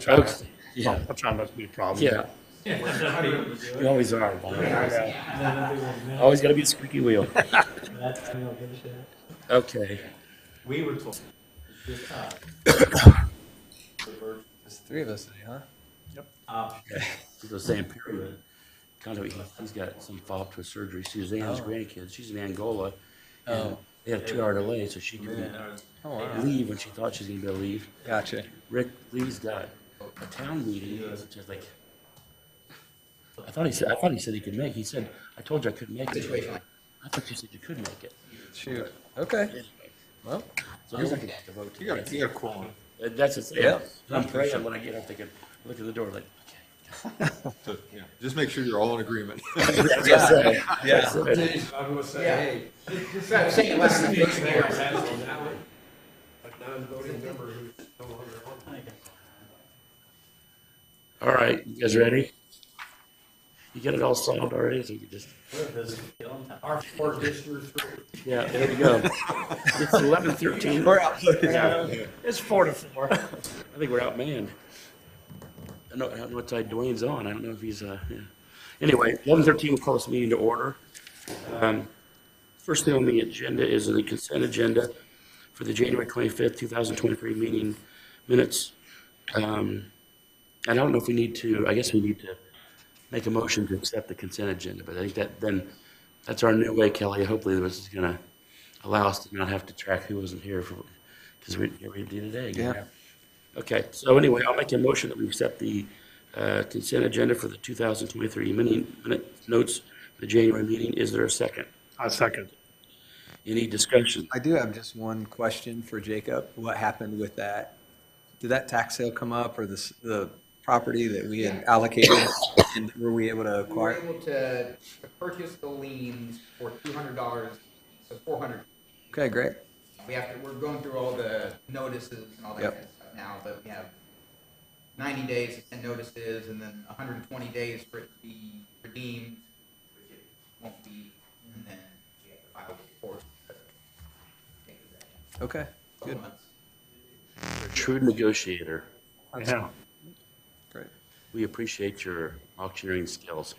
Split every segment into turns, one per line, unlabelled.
try
Okay.
not,
Yeah.
I'll try not to be a problem.
Yeah. You always are. Always got to be a squeaky wheel. Okay.
We were told.
There's three of us today, huh?
He's the same period. Kind of, he's got some follow-up to a surgery. Suzanne's grandkids. She's in Angola. And they had a 2-hour delay, so she didn't
Oh, wow.
leave when she thought she was going to be able to leave.
Gotcha.
Rick Lee's got a town meeting, which is like, I thought he said he could make. He said, I told you I couldn't make it. I thought you said you could make it.
Shoot. Okay. Well,
So he's not going to have to vote.
You got a quorum.
That's it.
Yeah.
I'm praying when I get up thinking, look at the door like,
So, yeah, just make sure you're all in agreement.
okay. That's what I said.
Yeah.
That's it.
I was gonna say,
Yeah.
hey,
Just try to say it less than fixed there.
a non-voting member who's no longer on.
All right, you guys ready? You got it all solved already? So you can just,
Our fourth district.
yeah, there we go. It's 11:13.
we're out.
Yeah,
It's 4-4.
I think we're outmanned. I don't know what side Dwayne's on. I don't know if he's, yeah. Anyway, 11:13, we'll call this meeting to order. First thing on the agenda is the consent agenda for the January 25th, 2023 meeting minutes. And I don't know if we need to, I guess we need to make a motion to accept the consent agenda, but I think that's our new way, Kelly. Hopefully this is going to allow us to not have to track who wasn't here for, because we did today.
Yeah.
Okay, so anyway, I'll make a motion that we accept the consent agenda for the 2023 minute notes, the January meeting. Is there a second?
I second.
Any discussion?
I do have just one question for Jacob. What happened with that? Did that tax sale come up, or the property that we had allocated, and were we able to
We were
acquire?
able to purchase the liens for $200, so $400.
Okay, great.
We're going through all the notices and all that
Yep.
kind of stuff now, but we have 90 days to send notices and then 120 days for it to be redeemed, which it won't be, and then we have to file the report.
Okay, good.
True negotiator.
Yeah.
Great.
We appreciate your auctioneering skills.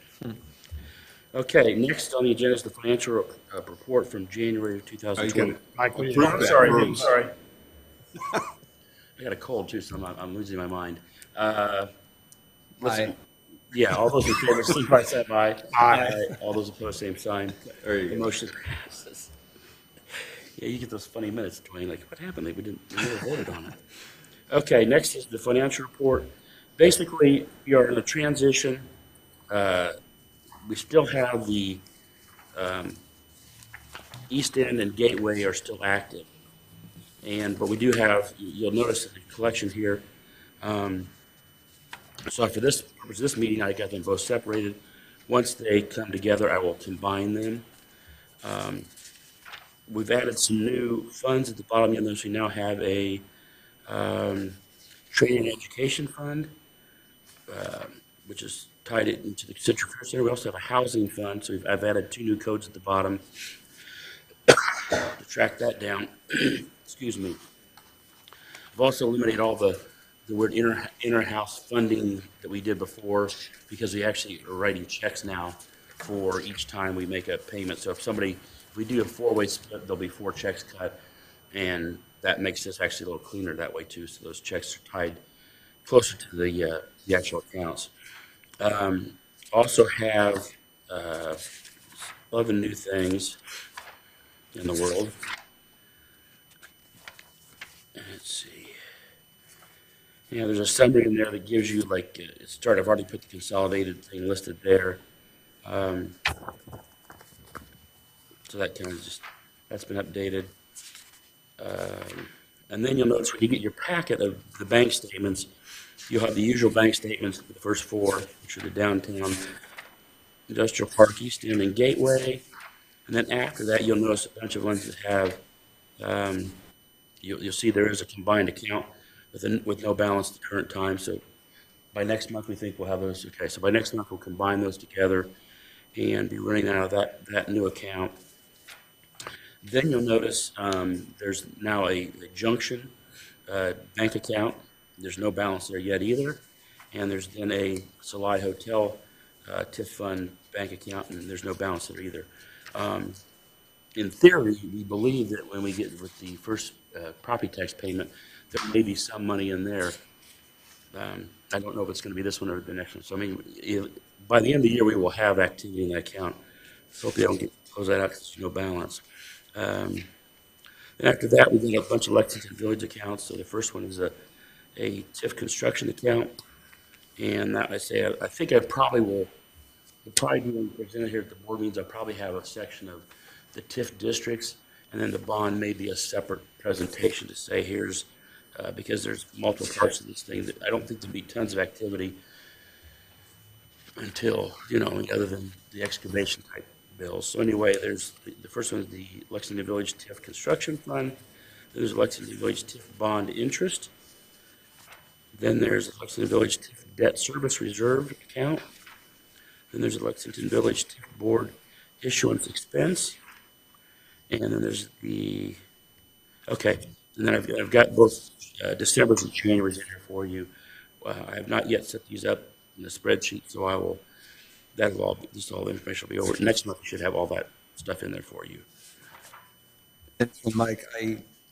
Okay, next on the agenda is the financial report from January of 2020.
Mike, will you- Approve I'm that, sorry, please. I'm sorry.
I got a cold too, so I'm losing my mind. Listen,
Aye.
yeah, all those in favor, signify by saying aye.
Aye.
All those opposed, same sign.
There you
The
go.
motion passes. Yeah, you get those funny minutes, Dwayne, like, what happened? Like, we never voted on it. Okay, next is the financial report. Basically, we are in a transition. We still have the East End and Gateway are still active. But we do have, you'll notice the collection here. So for this meeting, I got them both separated. Once they come together, I will combine them. We've added some new funds at the bottom. You'll notice we now have a training and education fund, which is tied into the Central Fair Center. We also have a housing fund, so I've added 2 new codes at the bottom to track that down. Excuse me. I've also eliminated all the word inter-house funding that we did before, because we actually are writing checks now for each time we make a payment. So if we do a 4-way split, there'll be 4 checks cut, and that makes this actually a little cleaner that way too. So those checks are tied closer to the actual accounts. Also have 11 new things in the world. Let's see. Yeah, there's a summary in there that gives you like I've already put the consolidated thing listed there. So that kind of that's been updated. And then you'll notice when you get your packet of the bank statements, you'll have the usual bank statements for the first 4, which are the downtown industrial park, East End, and Gateway. And then after that, you'll notice a bunch of ones that have, you'll see there is a combined account with no balance at the current time. So by next month, we think we'll have those. Okay, so by next month, we'll combine those together and be running out of that new account. Then you'll notice there's now a Junction bank account There's no balance there yet either. And there's then a Salai Hotel TIF fund bank account, and there's no balance there either. In theory, we believe that when we get with the first property tax payment, there may be some money in there. I don't know if it's going to be this one or the next one. So, I mean, by the end of the year, we will have activity in that account. Hopefully, I don't close that out because there's no balance. And after that, we got a bunch of Lexington Village accounts. So the first one is a TIF construction account. And that, I think I probably will be presented here at the board meetings. I'll probably have a section of the TIF districts, and then the bond may be a separate presentation to say here's, because there's multiple parts of this thing that I don't think there'll be tons of activity until, other than the excavation type bills. So anyway, there's the first one is the Lexington Village TIF Construction Fund. Then there's Lexington Village TIF Bond Interest. Then there's the Lexington Village TIF Debt Service Reserve Account. Then there's the Lexington Village TIF Board Issuance Expense. And then there's and then I've got both December's and January's in here for you. I have not yet set these up in the spreadsheet, so all the information will be over. Next month, we should have all that stuff in there for you.
And Mike,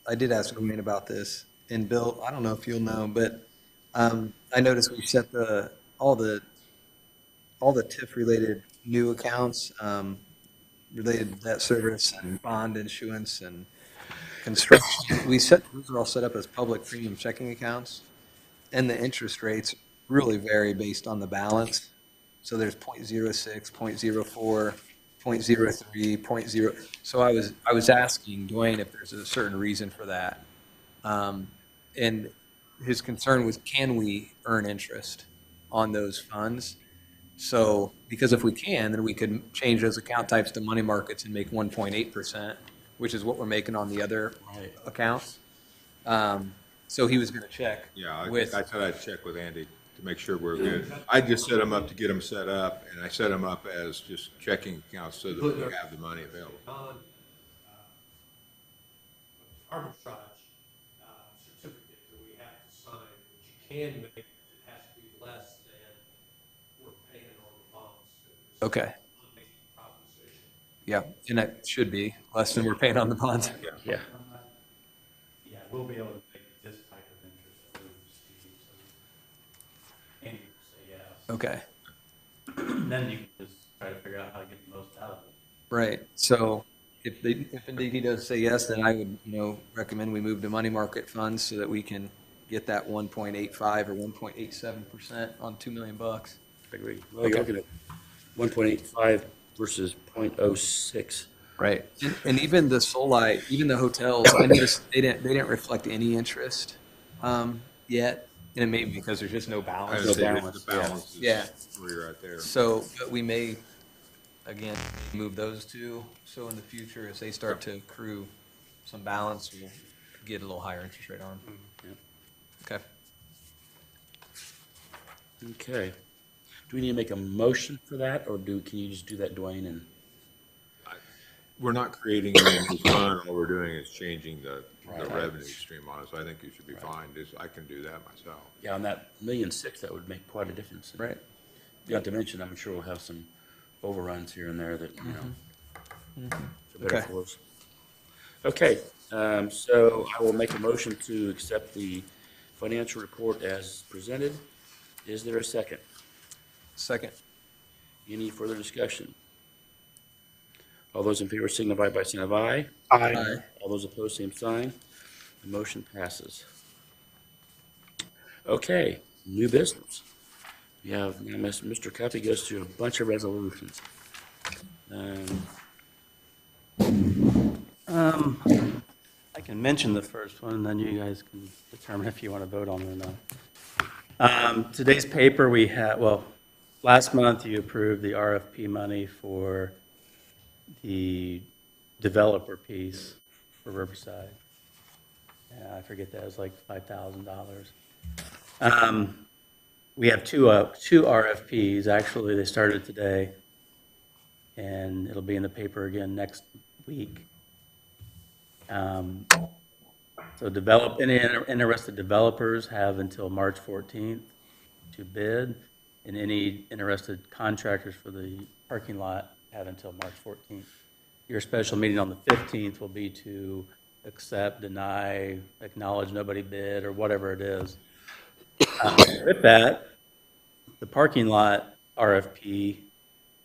I did ask Wayne about this, and Bill, I don't know if you'll know, but I noticed we set all the TIF related new accounts, related to debt service and bond issuance and construction. Those are all set up as public premium checking accounts, and the interest rates really vary based on the balance. So there's 0.06, 0.04, 0.03, 0.0. So I was asking Dwayne if there's a certain reason for that. And his concern was, can we earn interest on those funds? So, because if we can, then we could change those account types to money markets and make 1.8%, which is what we're making on the other accounts. So he was going to check.
Yeah, I
with.
I said I'd check with Andy to make sure we're good. I just set them up to get them set up, and I set them up as just checking accounts so that we have the money available.
Non, arbitrage certificate that we have to sign, that you can make, it has to be less than we're paying on the bonds.
Okay.
Proposition.
Yeah, and that should be less than we're paying on the bonds.
Yeah.
Yeah, we'll be able to make this type of interest that we receive, so Andy will say yes.
Okay.
Then you can just try to figure out how to get the most out of it.
Right. So if indeed he does say yes, then I would, recommend we move to money market funds so that we can get that 1.85 or 1.87% on $2 million.
I agree. Well, you're looking at 1.85 versus 0.06.
Right. And even the Solite, even the hotels, I noticed they didn't reflect any interest yet. And it may be because there's just no
I
balance.
would say
balance.
the balance
Yeah.
is where you're at there.
So, but we may, again, move those two. So in the future, as they start to accrue some balance, we'll get a little higher interest rate on them. Okay.
Okay. Do we need to make a motion for that, or can you just do that, Dwayne? And
We're not creating any new fund, all we're doing is changing the
Right.
revenue stream on it, so I think you should be fine. I can do that myself.
yeah, on that $1.6 million, that would make quite a difference.
Right.
Not to mention, I'm sure we'll have some overruns here and there that, are better
Okay.
for us. Okay, so I will make a motion to accept the financial report as presented. Is there a second?
Second.
Any further discussion? All those in favor signify by saying aye.
Aye.
All those opposed, same sign. The motion passes. Okay, new business. We have, Mr. Cuffey goes through a bunch of resolutions.
I can mention the first one, and then you guys can determine if you want to vote on it or not. Today's paper, last month you approved the RFP money for the developer piece for Riverside. I forget that, it was like $5,000. We have two RFPs, actually, they started today, and it'll be in the paper again next week. So any interested developers have until March 14th to bid, and any interested contractors for the parking lot have until March 14th. Your special meeting on the 15th will be to accept, deny, acknowledge nobody bid, or whatever it is. With that, the parking lot RFP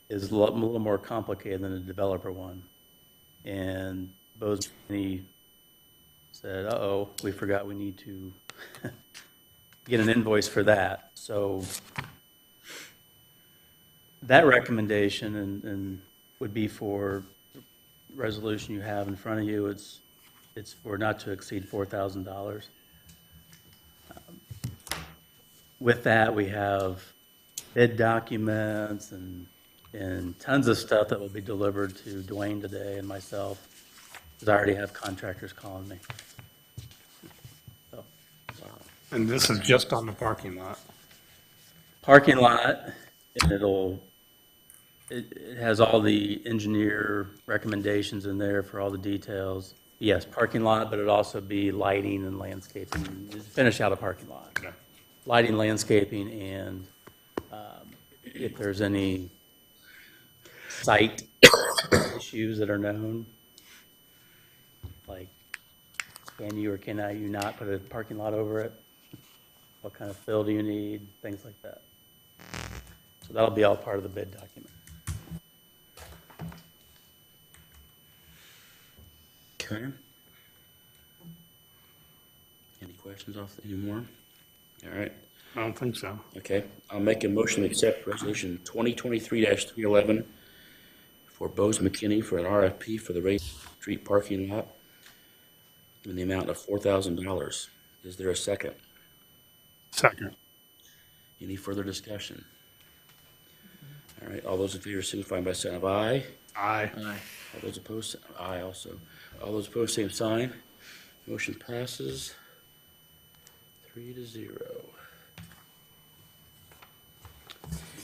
is a little more complicated than the developer one. And Bose McKinney said, uh-oh, we forgot we need to get an invoice for that. So that recommendation and would be for the resolution you have in front of you. It's for not to exceed $4,000. With that, we have bid documents and tons of stuff that will be delivered to Dwayne today and myself, because I already have contractors calling me. So,
And this is just on the parking lot.
parking lot, and it has all the engineer recommendations in there for all the details. Yes, parking lot, but it'd also be lighting and landscaping, finish out a parking lot.
Okay.
Lighting, landscaping, and if there's any site issues that are known, like can you or cannot you not put a parking lot over it? What kind of fill do you need? Things like that. So that'll be all part of the bid document.
Okay. Any questions anymore? All right.
I don't think so.
Okay, I'll make a motion to accept resolution 2023-311 for Bose McKinney for an RFP for the Ray Street parking lot in the amount of $4,000. Is there a second?
Second.
Any further discussion? All right, all those in favor signify by saying of aye.
Aye.
All those opposed, aye also. All those opposed, same sign. Motion passes 3-0.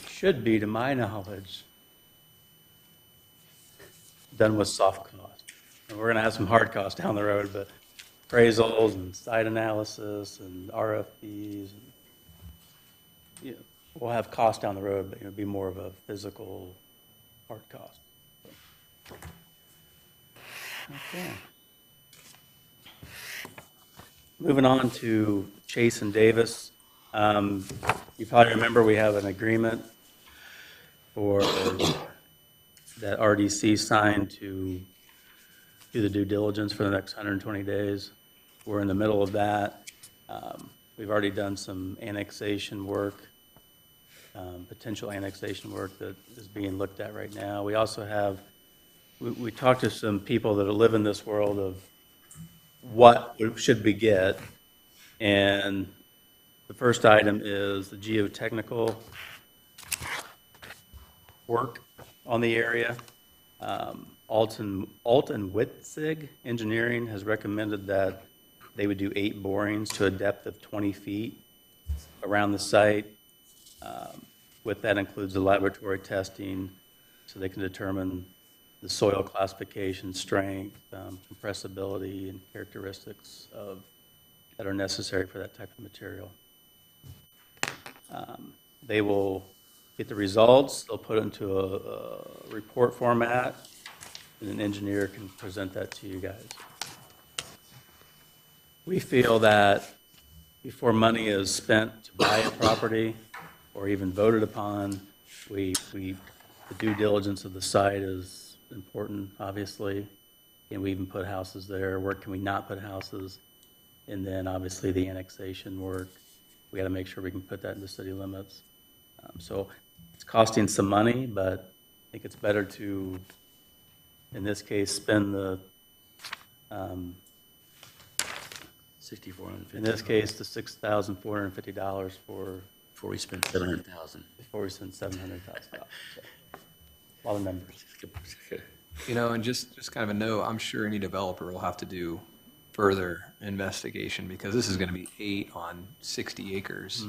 Should be, to my knowledge, done with soft cost. And we're gonna have some hard costs down the road, but appraisals and site analysis and RFPs, and, you know, we'll have costs down the road, but it'll be more of a physical hard cost. Okay. Moving on to Chase and Davis. You probably remember we have an agreement for that RDC signed to do the due diligence for the next 120 days. We're in the middle of that. We've already done some annexation work, potential annexation work that is being looked at right now. We also have, we talked to some people that live in this world of what should we get, and the first item is the geotechnical work on the area. Alton Witzig Engineering has recommended that they would do 8 borings to a depth of 20 feet around the site. With that includes the laboratory testing, so they can determine the soil classification, strength, compressibility, and characteristics that are necessary for that type of material. They will get the results, they'll put it into a report format, and an engineer can present that to you guys. We feel that before money is spent to buy a property or even voted upon, the due diligence of the site is important, obviously. Can we even put houses there? Where can we not put houses? And then obviously the annexation work. We got to make sure we can put that in the city limits. So it's costing some money, but I think it's better to, in this case, spend the,
$6,450.
in this case, the $6,450
Before we spend $700,000.
before we spend $700,000. So, a lot of numbers.
You know, and just kind of a note, I'm sure any developer will have to do further investigation because this is going to be 8 on 60 acres.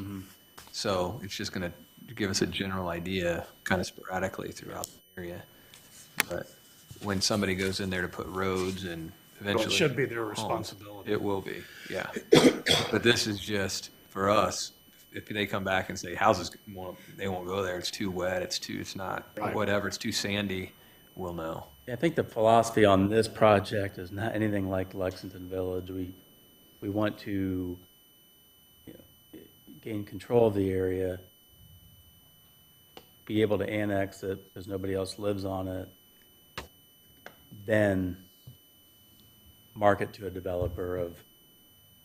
So it's just going to give us a general idea kind of sporadically throughout the area. But when somebody goes in there to put roads and eventually.
should be their
homes.
responsibility.
It will be, yeah. But this is just, for us, if they come back and say houses they won't go there, it's too wet, it's not,
Right.
whatever, it's too sandy, we'll know.
I think the philosophy on this project is not anything like Lexington Village. We want to, you know, gain control of the area, be able to annex it because nobody else lives on it, then market to a developer of,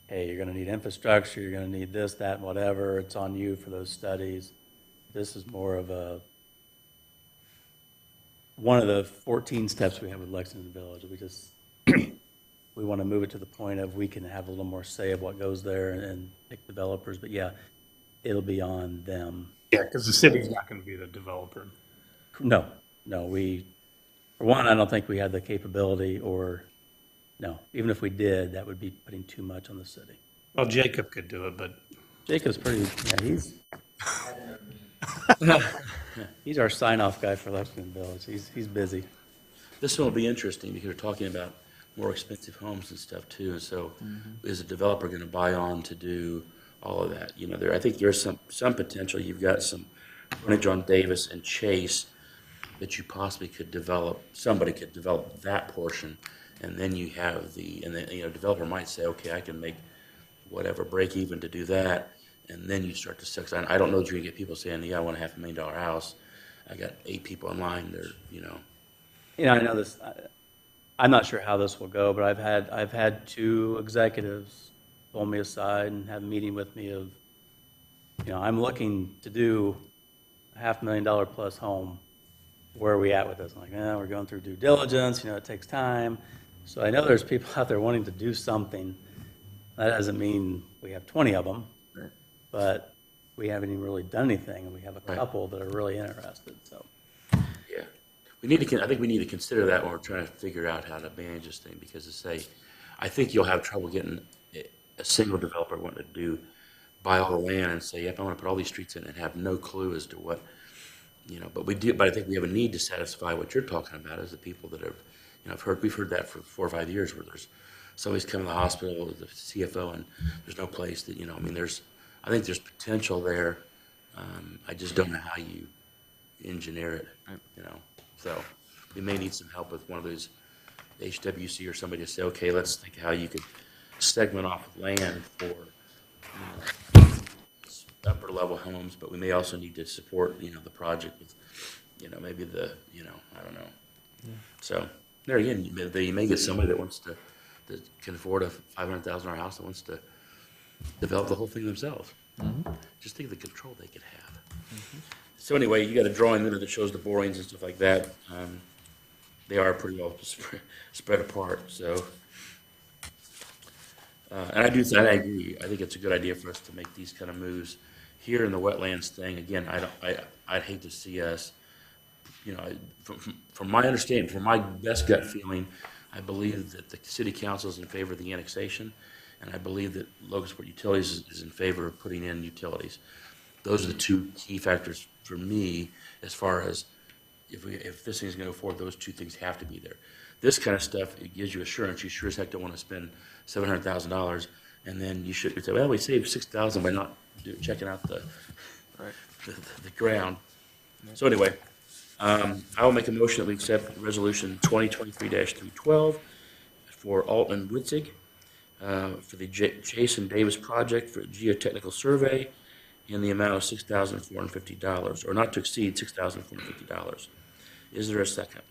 hey, you're gonna need infrastructure, you're gonna need this, that, whatever, it's on you for those studies. This is more of one of the 14 steps we have with Lexington Village. We want to move it to the point of we can have a little more say of what goes there and pick developers, but yeah, it'll be on them.
Yeah, because the city's not going to be the developer.
No, for one, I don't think we have the capability no, even if we did, that would be putting too much on the city.
Well, Jacob could do it, but
Jacob's he's our sign-off guy for Lexington Village. He's busy.
This one will be interesting because we're talking about more expensive homes and stuff too. And so is a developer going to buy on to do all of that? You know, I think there's some potential. You've got some frontage on Davis and Chase that you possibly could develop. Somebody could develop that portion. And then you have developer might say, okay, I can make whatever break even to do that. And then you start to suck. I don't know that you're gonna get people saying, yeah, I want a $500,000 house. I got 8 people in line.
I know this, I'm not sure how this will go, but I've had 2 executives pull me aside and have a meeting with me of, I'm looking to do a $500,000 plus home. Where are we at with this? I'm like, we're going through due diligence, it takes time. So I know there's people out there wanting to do something. That doesn't mean we have 20 of them,
Right.
but we haven't even really done anything, and we have a
Right.
couple that are really interested, so.
Yeah. I think we need to consider that when we're trying to figure out how to manage this thing, because I think you'll have trouble getting a single developer wanting to buy all the land and say, yep, I want to put all these streets in and have no clue as to what, but I think we have a need to satisfy what you're talking about as the people that have, we've heard that for 4 or 5 years where there's somebody's coming to the hospital with the CFO and there's no place that, I think there's potential there. I just don't know how you engineer it, So we may need some help with one of those HWC or somebody to say, okay, let's think how you could segment off land for upper level homes, but we may also need to support, the project with, maybe I don't know. Yeah. So there again, you may get somebody that can afford a $500,000 house that wants to develop the whole thing themselves. Mm-hmm. Just think of the control they could have. Mm-hmm. So anyway, you got a drawing there that shows the borings and stuff like that. They are pretty well spread apart. So, and I agree. I think it's a good idea for us to make these kind of moves here in the wetlands thing. Again, I'd hate to see us. From my understanding, from my best gut feeling, I believe that the city council is in favor of the annexation, and I believe that Logansport Utilities is in favor of putting in utilities. Those are the 2 key factors for me as far as if this thing's going to go forward, those 2 things have to be there. This kind of stuff, it gives you assurance. You sure as heck don't want to spend $700,000, and then you should say, well, we saved $6,000 by not checking out the ground. So anyway, I will make a motion that we accept Resolution 2023-312 for Alton Witzig for the Jason Davis project for a geotechnical survey in the amount of $6,450, or not to exceed $6,450. Is there a second?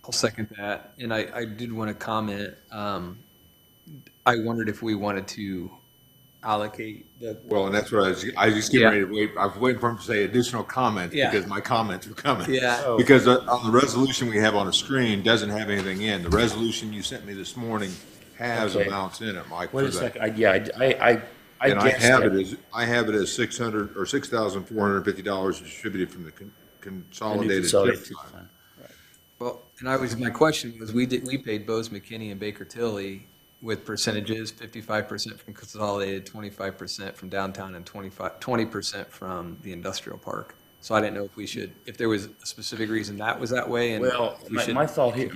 I'll second that. And I did want to comment, I wondered if we wanted to allocate the.
Well, and that's what I was just getting ready to wait. I was waiting for him to say additional comments because my comments were coming.
Yeah.
Because on the resolution we have on the screen doesn't have anything in. The resolution you sent me this morning has
Okay.
amounts in it, Mike.
Wait a
for that.
second. I
And I
guessed
have
that.
it as $6,450 distributed from the consolidated
Consolidated
TIF fund.
fund.
Well, and my question was, we paid Bose McKinney and Baker Tilly with percentages, 55% from consolidated, 25% from downtown, and 20% from the industrial park. So I didn't know if there was a specific reason that was that way, and
Well,
we should.
my thought here,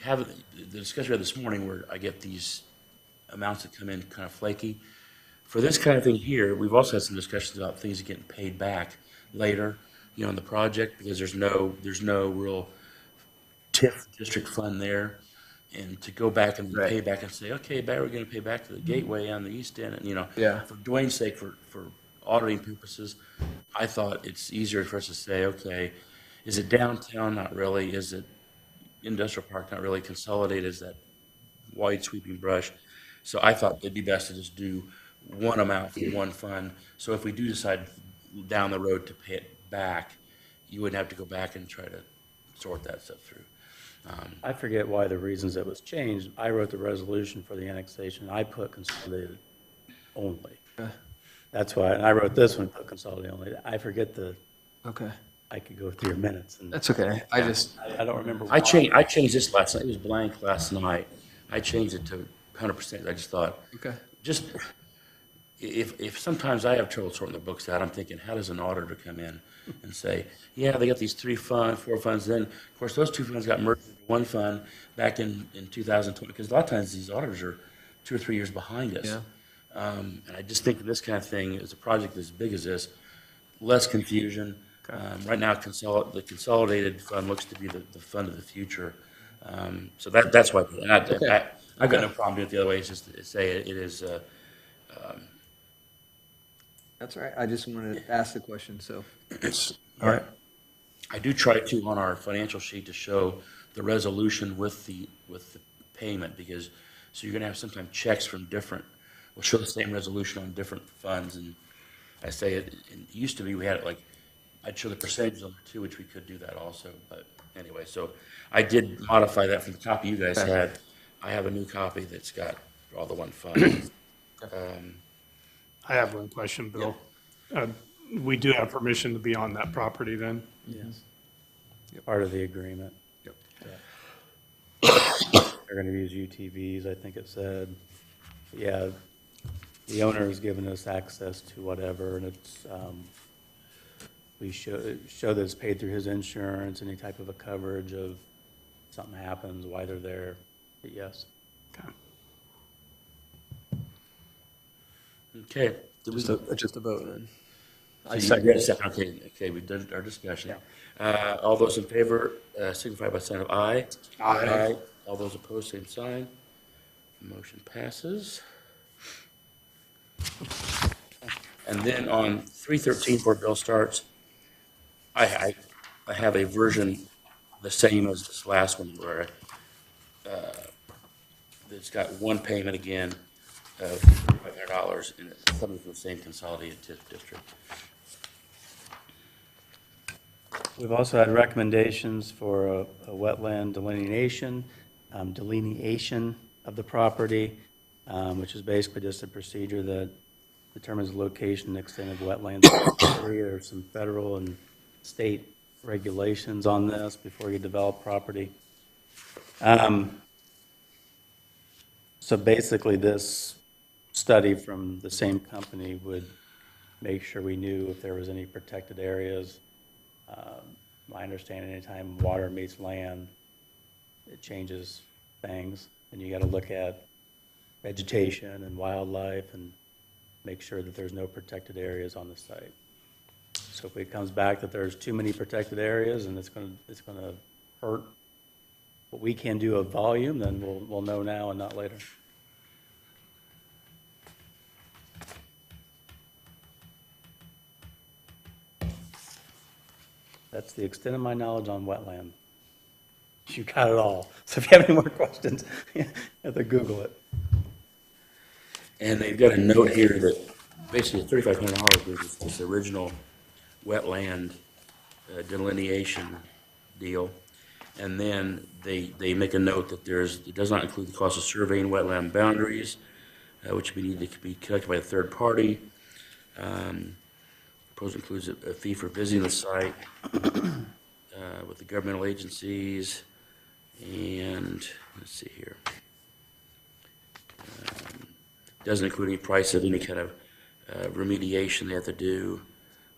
having the discussion we had this morning where I get these amounts that come in kind of flaky. For this kind of thing here, we've also had some discussions about things getting paid back later, you know, in the project, because there's no real TIF district fund there. And to go back and
Right.
pay back and say, okay, we're gonna pay back to the gateway on the east end, and, you know,
Yeah.
for Dwayne's sake, for auditing purposes, I thought it's easier for us to say, okay, is it downtown? Not really. Is it industrial park? Not really. Consolidated is that wide sweeping brush. So I thought it'd be best to just do one amount for one fund. So if we do decide down the road to pay it back, you wouldn't have to go back and try to sort that stuff through.
I forget why the reasons it was changed. I wrote the resolution for the annexation. I put consolidated only. That's why, and I wrote this one, put consolidated only. I forget
Okay.
I could go through your minutes and
That's okay. I just,
I don't remember.
I changed this last night. It was blank last night. I changed it to 100%. I just thought,
okay.
just, if sometimes I have trouble sorting the books out, I'm thinking, how does an auditor come in and say, yeah, they got these 3 funds, 4 funds, then, of course, those 2 funds got merged into one fund back in 2020, because a lot of times these auditors are 2 or 3 years behind us.
Yeah.
And I just think this kind of thing, as a project as big as this, less confusion. Right now, the consolidated fund looks to be the fund of the future. So that's why, and I've got no problem doing it the other way, it's just to say it is,
That's all right. I just wanted to ask the question, so.
all right. I do try to, on our financial sheet, to show the resolution with the payment, because, so you're gonna have sometimes checks from different, we'll show the same resolution on different funds, and I say it used to be, we had it like, I'd show the percentages on there too, which we could do that also, but anyway, so I did modify that from the copy you guys had. I have a new copy that's got all the one fund.
I have one question, Bill. We do have permission to be on that property then?
Yes. Part of the agreement.
Yep.
They're gonna use UTVs, I think it said. Yeah, the owner has given us access to whatever, and it's, we show that it's paid through his insurance, any type of a coverage of something happens, why they're there, but yes.
Okay.
Okay. Did we-
Just a vote then.
So you got a second. Okay, we've done our discussion. All those in favor, signify by sign of aye.
Aye.
All those opposed, same sign. Motion passes. And then on 313, before Bill starts, I have a version the same as this last one, where it's got one payment again of $500, and it's coming from the same consolidated TIF district.
We've also had recommendations for a wetland delineation of the property, which is basically just a procedure that determines the location and extent of wetlands. There's some federal and state regulations on this before you develop property. So basically, this study from the same company would make sure we knew if there was any protected areas. My understanding, anytime water meets land, it changes things, and you got to look at vegetation and wildlife and make sure that there's no protected areas on the site. So if it comes back that there's too many protected areas and it's going to hurt what we can do of volume, then we'll know now and not later. That's the extent of my knowledge on wetland. You got it all. So if you have any more questions, you have to Google it.
And they've got a note here that basically $3,500 is this original wetland delineation deal. And then they make a note that it does not include the cost of surveying wetland boundaries, which would need to be collected by a third party. Proposal includes a fee for visiting the site with the governmental agencies. And let's see here. Doesn't include any price of any kind of remediation they have to do,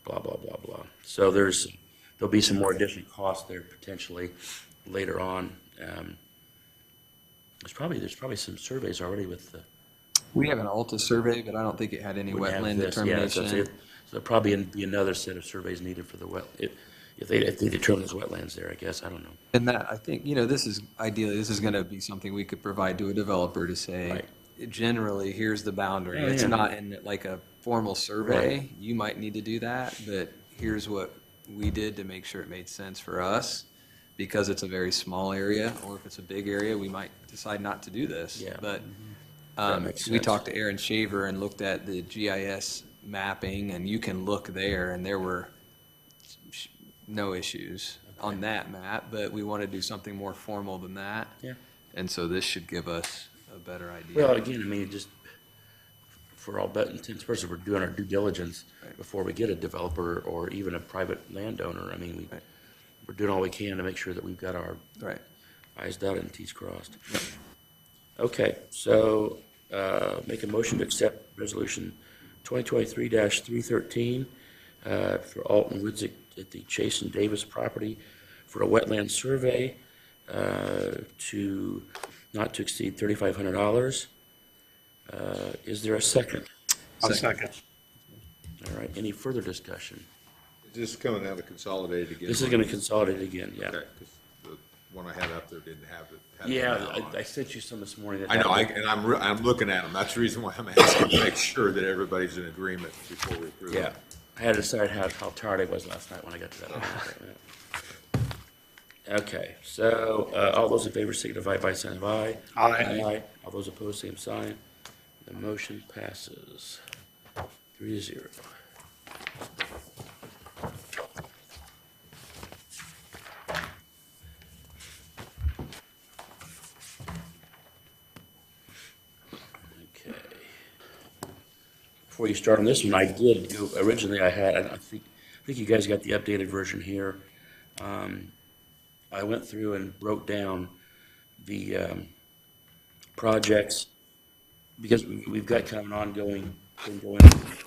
blah, blah, blah, blah. So there'll be some more additional costs there potentially later on. There's probably some surveys already with the.
We have an Alta survey, but I don't think it had any
would have
wetland
this, yeah, so
determination.
So there'll probably be another set of surveys needed for the if they determine there's wetlands there, I guess, I don't know.
And that, I think, this is, ideally, this is going to be something we could provide to a developer to say,
Right.
generally, here's the boundary.
Yeah,
It's
yeah.
not in like a formal survey.
Right.
You might need to do that, but here's what we did to make sure it made sense for us. Because it's a very small area, or if it's a big area, we might decide not to do this.
Yeah.
But
That makes
we
sense.
talked to Aaron Shaver and looked at the GIS mapping, and you can look there, and there were no issues on that map, but we want to do something more formal than that.
Yeah.
And so this should give us a better idea.
Well, again, I mean, just for all but intents and purposes, we're doing our due diligence
Right.
before we get a developer or even a private landowner. I mean,
Right.
we're doing all we can to make sure that we've got our
Right.
I's dotted and T's crossed. Okay, so, make a motion to accept resolution 2023-313, for Alton Woods at the Chase and Davis property for a wetland survey, not to exceed $3,500. Is there a second?
I'll second.
All right, any further discussion?
Is this coming out of consolidated again?
This is gonna consolidate again, yeah.
Okay, 'cause the one I had up there didn't have it. had the
Yeah,
amount on it.
I sent you some this morning. that
I know,
had-
and I'm looking at them. That's the reason why I'm asking, to make sure that everybody's in agreement before we approve it.
Yeah, I had to decide how tired I was last night when I got to that one. Okay, so, all those in favor signify by saying aye.
Aye.
All those opposed, same sign. The motion passes 3-0. Okay. Before you start on this one, I did go, originally I had, I think you guys got the updated version here. I went through and broke down the projects, because we've got kind of an ongoing thing going on with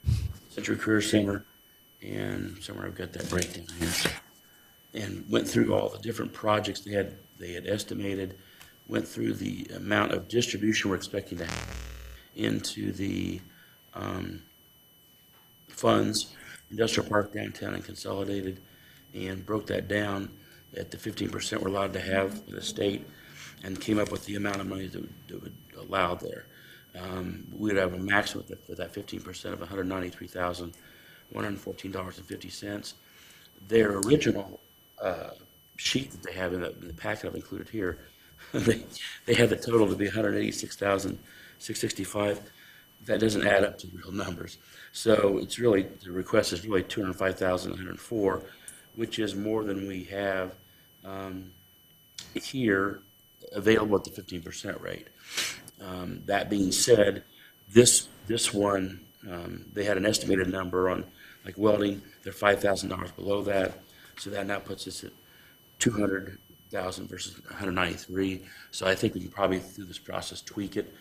the Century Career Center, and somewhere I've got that breakdown here. And went through all the different projects they had estimated, went through the amount of distribution we're expecting to have into the funds, industrial park, downtown, and consolidated, and broke that down at the 15% we're allowed to have for the state, and came up with the amount of money that would allow there. We'd have a maximum for that 15% of $193,114.50. Their original sheet that they have in the packet I've included here, they have the total to be $186,665. That doesn't add up to real numbers. So it's really, the request is really $205,104, which is more than we have here available at the 15% rate. That being said, this one, they had an estimated number on, like welding, they're $5,000 below that, so that now puts us at $200,000 versus $193. So I think we can probably, through this process, tweak it.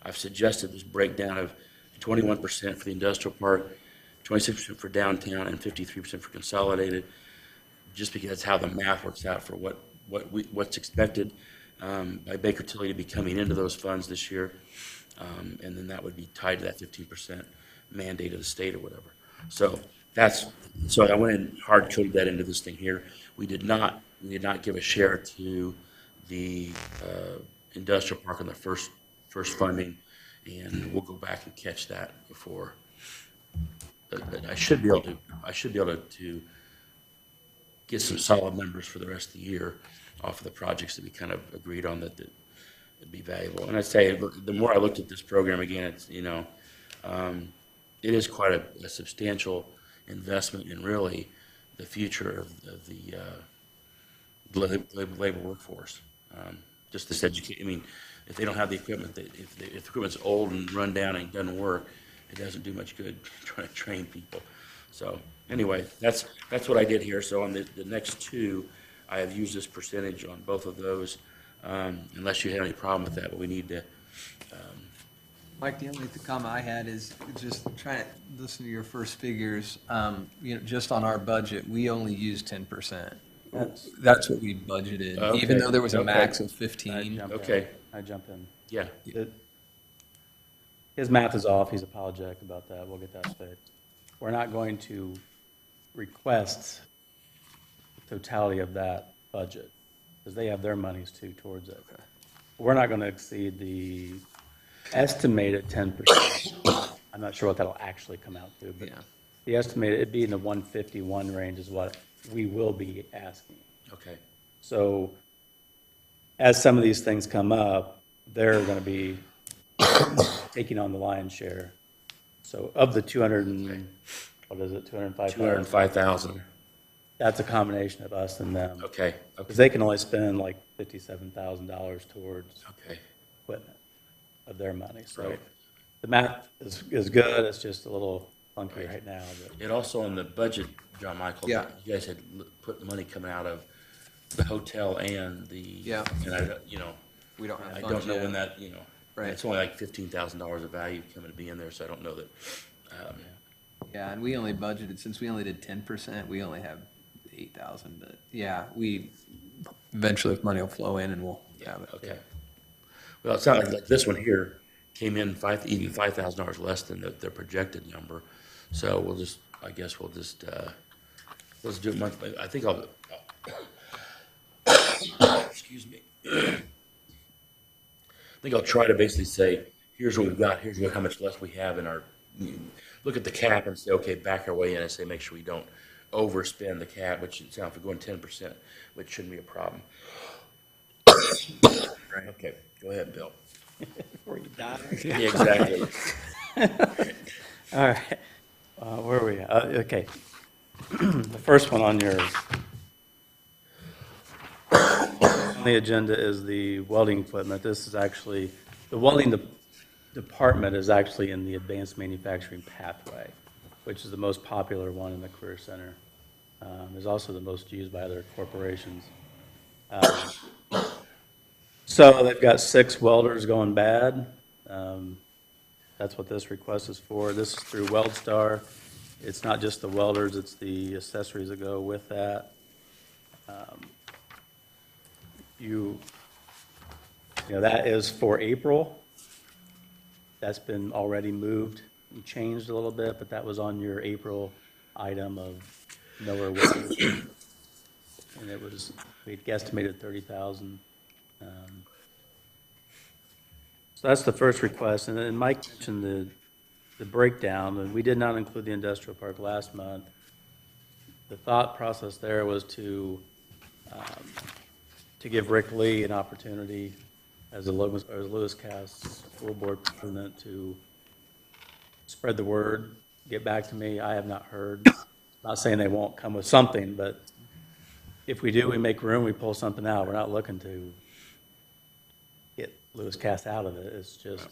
I've suggested this breakdown of 21% for the industrial park, 26% for downtown, and 53% for consolidated, just because that's how the math works out for what's expected by Baker Tilly to be coming into those funds this year, and then that would be tied to that 15% mandate of the state or whatever. So so I went and hard coded that into this thing here. We did not give a share to the industrial park on the first funding, and we'll go back and catch that before. But I should be able to get some solid numbers for the rest of the year off of the projects that we kind of agreed on that would be valuable. And I'd say the more I looked at this program again, it's, it is quite a substantial investment in really the future of the labor workforce. Just this educate. I mean, if they don't have the equipment, if the equipment's old and run down and doesn't work, it doesn't do much good trying to train people. So anyway, that's what I did here. So on the next two, I have used this percentage on both of those, unless you have any problem with that, but we need to.
Mike, the only comment I had is just trying to listen to your first figures. Just on our budget, we only use 10%. That's what we budgeted, even though there was a
Okay.
max of
I
15.
jump in.
Okay.
I jump in.
Yeah,
His math is off, he's apologetic about that, we'll get that fixed. We're not going to request the totality of that budget, because they have their monies too towards it. We're not gonna exceed the estimated 10%. I'm not sure what that'll actually come out to, but
Yeah.
the estimated, it'd be in the 151 range is what we will be asking.
okay.
So as some of these things come up, they're going to be taking on the lion's share. So of the 200 and, what is it, 205,000?
205,000,
That's a combination of us and them.
okay,
Because
okay,
they can only spend like $57,000 towards
okay.
equipment of their money. So
Right.
the math is good, it's just a little funky right now. But
It also in the budget, John Michael,
Yeah.
you guys had put money coming out of the hotel and the.
Yeah.
And I, you know,
We don't have
I
funds
don't know
yet.
when that, you know.
Right.
It's only like $15,000 of value coming to be in there, so I don't know that.
Yeah, and we only budgeted, since we only did 10%, we only have 8,000, but yeah, we, eventually if money will flow in and we'll have it.
Okay. Well, it sounds like this one here came in even $5,000 less than their projected number. So we'll just, I guess we'll just, let's do it monthly. I think I'll, excuse me. I think I'll try to basically say, here's what we've got, here's how much less we have in our, look at the cap and say, okay, back our way in and say, make sure we don't overspend the cap, which it sounds like we're going 10%, which shouldn't be a problem. Right. Okay, go ahead, Bill.
before you die.
Yeah, exactly.
All right, where are we at? Okay. The first one on yours. On the agenda is the welding equipment. This is actually, the welding department is actually in the advanced manufacturing pathway, which is the most popular one in the Career Center. Is also the most used by other corporations. So they've got 6 welders going bad. That's what this request is for. This is through WeldStar. It's not just the welders, it's the accessories that go with that. You know, that is for April. That's been already moved and changed a little bit, but that was on your April item of Miller welders. And it was, we'd guesstimated 30,000. So that's the first request, and then Mike mentioned the breakdown, and we did not include the industrial park last month. The thought process there was to give Rick Lee an opportunity as a Lewis Cast School Board President to spread the word, get back to me. I have not heard, not saying they won't come with something, but if we do, we make room, we pull something out. We're not looking to get Lewis Cast out of it. It's just,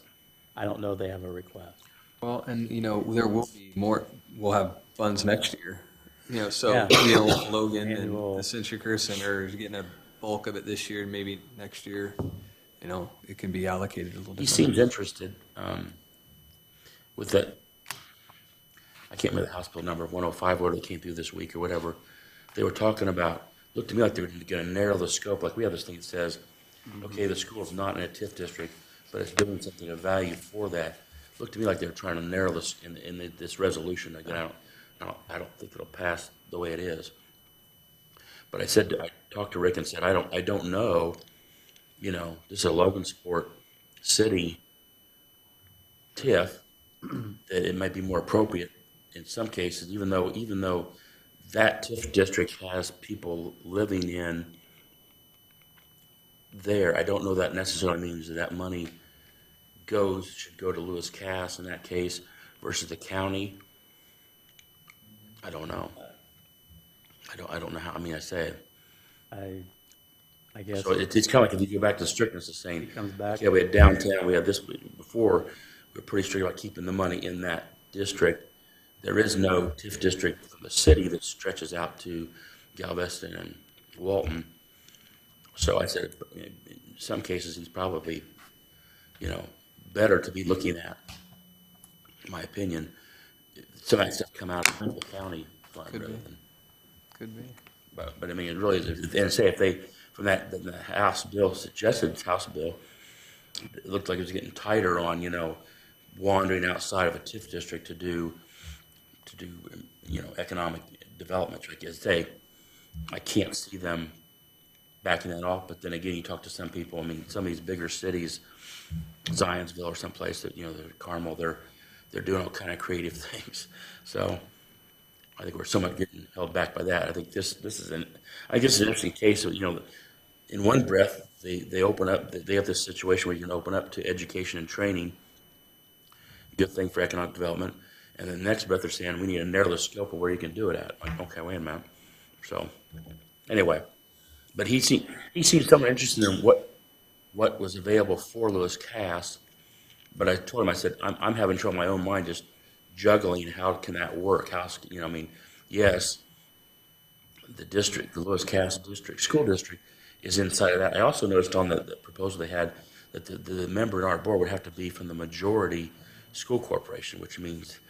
I don't know they have a request.
Well, and you know, there will be more, we'll have funds next year. You know, so,
Yeah.
you know, Logan
Annual.
and the Century Career Center is getting a bulk of it this year, maybe next year. You know, it can be allocated a little
He
differently.
seems interested with that. I can't remember the House Bill number, 105, where it came through this week or whatever. They were talking about, looked to me like they were going to narrow the scope. Like we have this thing that says, okay, the school's not in a TIF district, but it's doing something of value for that. Looked to me like they were trying to narrow this in this resolution. Again, I don't think it'll pass the way it is. But I talked to Rick and said, I don't know. You know, this is a Logansport city TIF, that it might be more appropriate in some cases, even though that TIF district has people living in there. I don't know that necessarily means that money should go to Lewis Cass in that case versus the county. I don't know. I don't know how, I mean, I say it.
I guess.
So it's kind of like if you go back to the strictness of saying,
It comes back.
okay, we had downtown, we had this before, we were pretty strict about keeping the money in that district. There is no TIF district from the city that stretches out to Galveston and Walton. So I said, in some cases, he's probably, you know, better to be looking at, in my opinion, some of that stuff come out of the county fund
Could
rather
be.
than.
Could be.
But I mean, it really is, and say if they, from the House bill, suggested House bill, it looked like it was getting tighter on, wandering outside of a TIF district to do, economic development. Like I say, I can't see them backing that off, but then again, you talk to some people, I mean, some of these bigger cities, Zionsville or someplace that, they're Carmel, they're doing all kind of creative things. So I think we're somewhat getting held back by that. I think this is an interesting case of, in one breath, they open up, they have this situation where you can open up to education and training, good thing for economic development, and then the next breath they're saying, we need to narrow the scope of where you can do it at. Like, okay, wait a minute. So, anyway, but he seemed somewhat interested in what was available for Lewis Cass, but I told him, I said, I'm having trouble in my own mind just juggling how can that work? Yes, the Lewis Cass school district is inside of that. I also noticed on the proposal they had that the member in our board would have to be from the majority school corporation, which means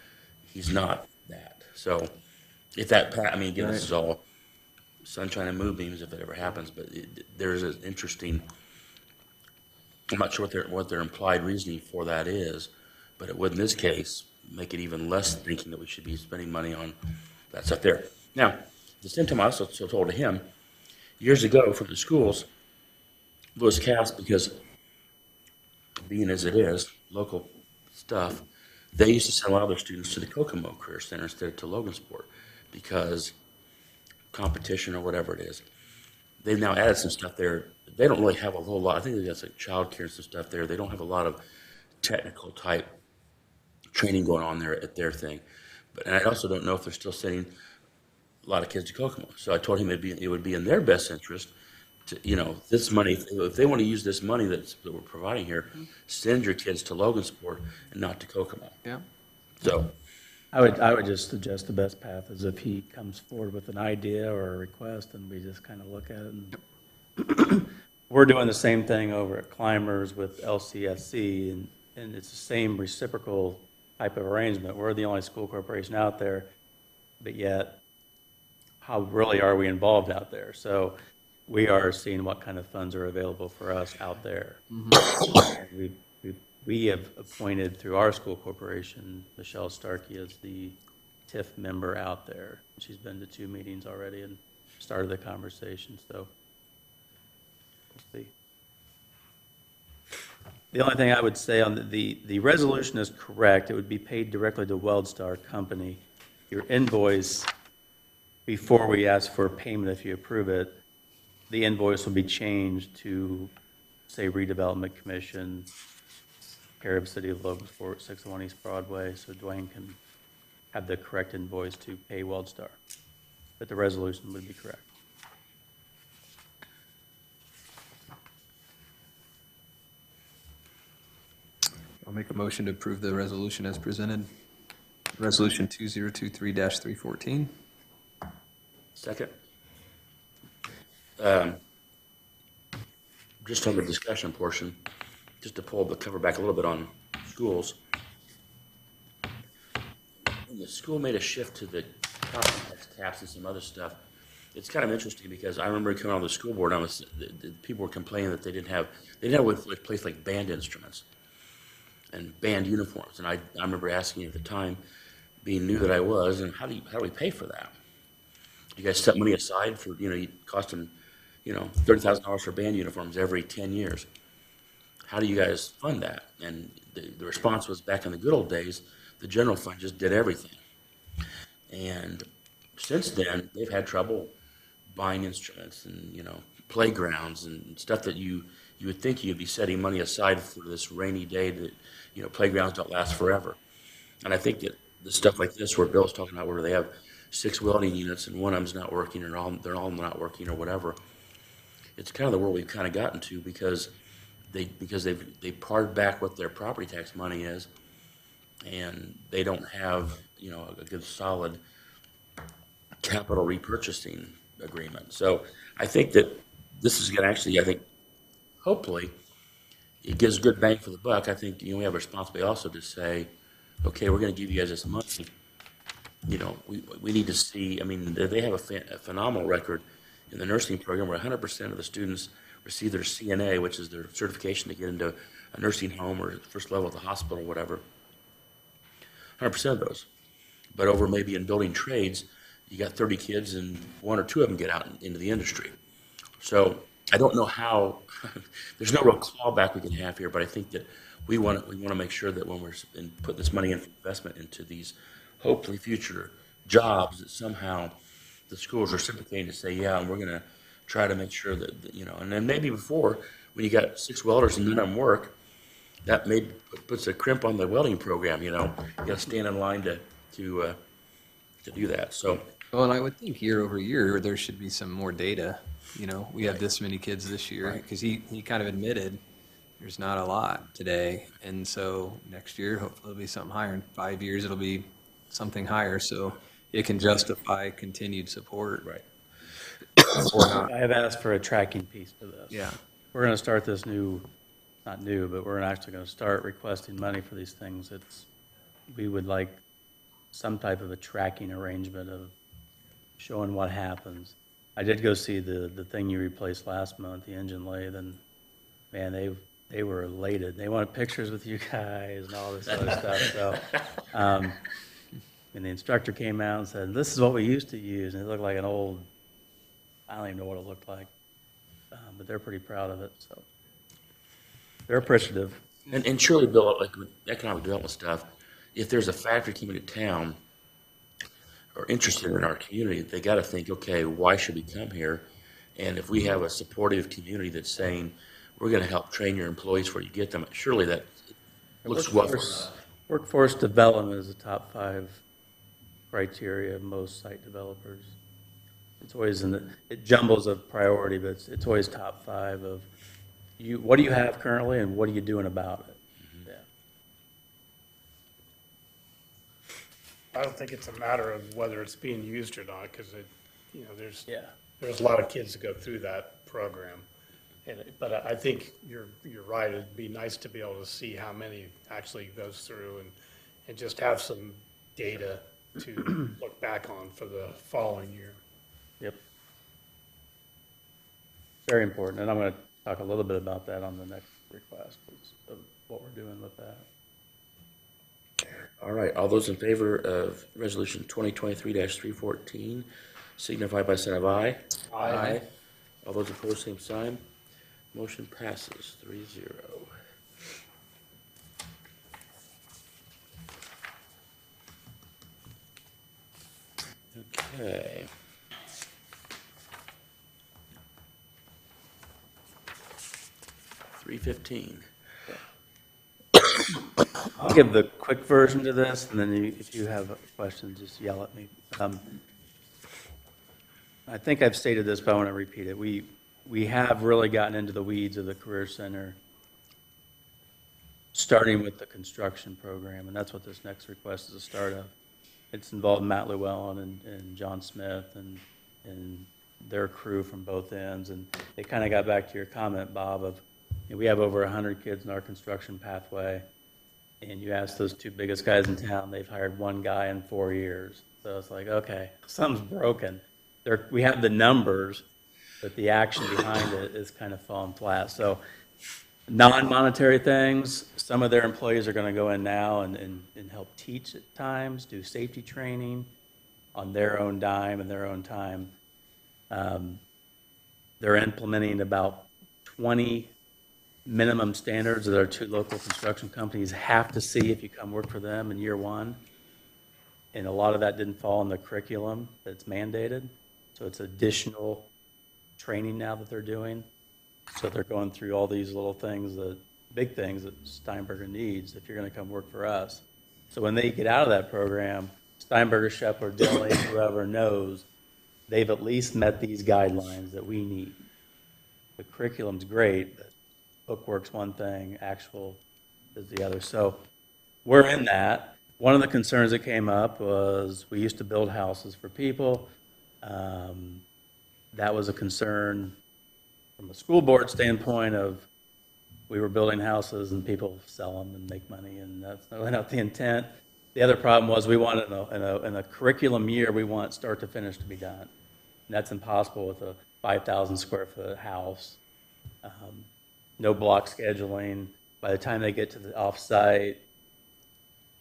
he's not that. So if that, again, this is all sunshine and moonbeams if it ever happens, but there's an interesting, I'm not sure what their implied reasoning for that is, but it would in this case make it even less thinking that we should be spending money on that stuff there. Now, at the same time, I also told him years ago for the schools, Lewis Cass, because being as it is, local stuff, they used to send a lot of their students to the Kokomo Career Center instead of to Logansport because competition or whatever it is. They've now added some stuff there. They don't really have a whole lot. I think they've got like childcare and some stuff there. They don't have a lot of technical type training going on there at their thing. And I also don't know if they're still sending a lot of kids to Kokomo. So I told him it would be in their best interest to, this money, if they want to use this money that we're providing here, send your kids to Logansport and not to Kokomo.
Yeah.
So
I would just suggest the best path is if he comes forward with an idea or a request, and we just kind of look at it. And we're doing the same thing over at Climbers with LCSC, and it's the same reciprocal type of arrangement. We're the only school corporation out there, but yet, how really are we involved out there? So we are seeing what kind of funds are available for us out there. And we have appointed through our school corporation, Michelle Starkey as the TIF member out there. She's been to 2 meetings already and started the conversation, so we'll see. The only thing I would say on the resolution is correct. It would be paid directly to WeldStar Company. Your invoice, before we ask for payment if you approve it, the invoice will be changed to, say, Redevelopment Commission, care of City of Logansport, 601 East Broadway, so Dwayne can have the correct invoice to pay WeldStar. But the resolution would be correct.
I'll make a motion to approve the resolution as presented. Resolution 2023-314.
second. Just on the discussion portion, just to pull the cover back a little bit on schools. When the school made a shift to the property tax caps and some other stuff, it's kind of interesting because I remember coming on the school board, and the people were complaining that they didn't have a place like band instruments and band uniforms. And I remember asking at the time, being new that I was, and how do we pay for that? You guys set money aside for, you cost them, $30,000 for band uniforms every 10 years. How do you guys fund that? And the response was, back in the good old days, the general fund just did everything. And since then, they've had trouble buying instruments and, playgrounds and stuff that you would think you'd be setting money aside for this rainy day that, playgrounds don't last forever. And I think that the stuff like this where Bill's talking about where they have 6 welding units and one of them's not working or they're all not working or whatever, it's kind of the world we've kind of gotten to because they've pared back what their property tax money is, and they don't have a good solid capital repurchasing agreement. So I think that this is going to actually, hopefully, it gives good bang for the buck. I think we have a responsibility also to say, okay, we're going to give you guys this money, you know, we need to see, I mean, they have a phenomenal record in the nursing program where 100% of the students receive their CNA, which is their certification to get into a nursing home or first level at the hospital or whatever. 100% of those. But over maybe in building trades, you got 30 kids and 1 or 2 of them get out into the industry. So I don't know how, there's no real clawback we can have here, but I think that we want to make sure that when we're putting this money in for investment into these hopefully future jobs, that somehow the schools are reciprocating to say, yeah, and we're going to try to make sure that, you know, and then maybe before, when you got 6 welders and none of them work, that puts a crimp on the welding program, you know. You got to stand in line to do that, so.
Well, and I would think year over year, there should be some more data. You know, we have this many kids this year,
Right.
because he kind of admitted there's not a lot today. And so next year, hopefully it'll be something higher. In 5 years, it'll be something higher. So it can justify continued support.
Right.
Or not.
I have asked for a tracking piece to this.
Yeah.
We're going to start this not new, but we're actually going to start requesting money for these things. We would like some type of a tracking arrangement of showing what happens. I did go see the thing you replaced last month, the engine lathe, and man, they were elated. They wanted pictures with you guys and all this other stuff. So, and the instructor came out and said, "This is what we used to use," and it looked like an old. I don't even know what it looked like, but they're pretty proud of it. So they're appreciative.
And surely, Bill, like with economic development stuff, if there's a factory coming to town or interested in our community, they got to think, okay, why should we come here? And if we have a supportive community that's saying, we're going to help train your employees before you get them, surely that looks well for us.
Workforce development is the top 5 criteria of most site developers. It's always it jumbles a priority, but it's always top 5 of what do you have currently and what are you doing about it? Yeah.
I don't think it's a matter of whether it's being used or not, because there's
Yeah.
there's a lot of kids that go through that program. But I think you're right, it'd be nice to be able to see how many actually goes through and just have some data to look back on for the following year.
Yep. Very important, and I'm going to talk a little bit about that on the next request of what we're doing with that.
All right, all those in favor of resolution 2023-314 signify by saying aye.
Aye.
All those opposed, same sign. Motion passes 3-0. Okay. $315.
I'll give the quick version to this, and then if you have questions, just yell at me. I think I've stated this, but I want to repeat it. We have really gotten into the weeds of the Career Center, starting with the construction program, and that's what this next request is a start of. It's involved Matt Llewellyn and John Smith and their crew from both ends, and they kind of got back to your comment, Bob, of we have over 100 kids in our construction pathway, and you ask those 2 biggest guys in town, they've hired 1 guy in 4 years. So it's like, okay, something's broken. We have the numbers, but the action behind it is kind of falling flat. So non-monetary things, some of their employees are going to go in now and help teach at times, do safety training on their own dime and their own time. They're implementing about 20 minimum standards that our 2 local construction companies have to see if you come work for them in year 1. And a lot of that didn't fall in the curriculum that's mandated. So it's additional training now that they're doing. So they're going through all these little things, big things that Steinberger needs if you're going to come work for us. So when they get out of that program, Steinberger, Shepard, Dilly, whoever knows, they've at least met these guidelines that we need. The curriculum's great, but bookwork's one thing, actual is the other. So we're in that. One of the concerns that came up was we used to build houses for people. That was a concern from a school board standpoint of we were building houses and people sell them and make money, and that's really not the intent. The other problem was we wanted in a curriculum year, we want start to finish to be done. And that's impossible with a 5,000 square foot house. No block scheduling. By the time they get to the off-site,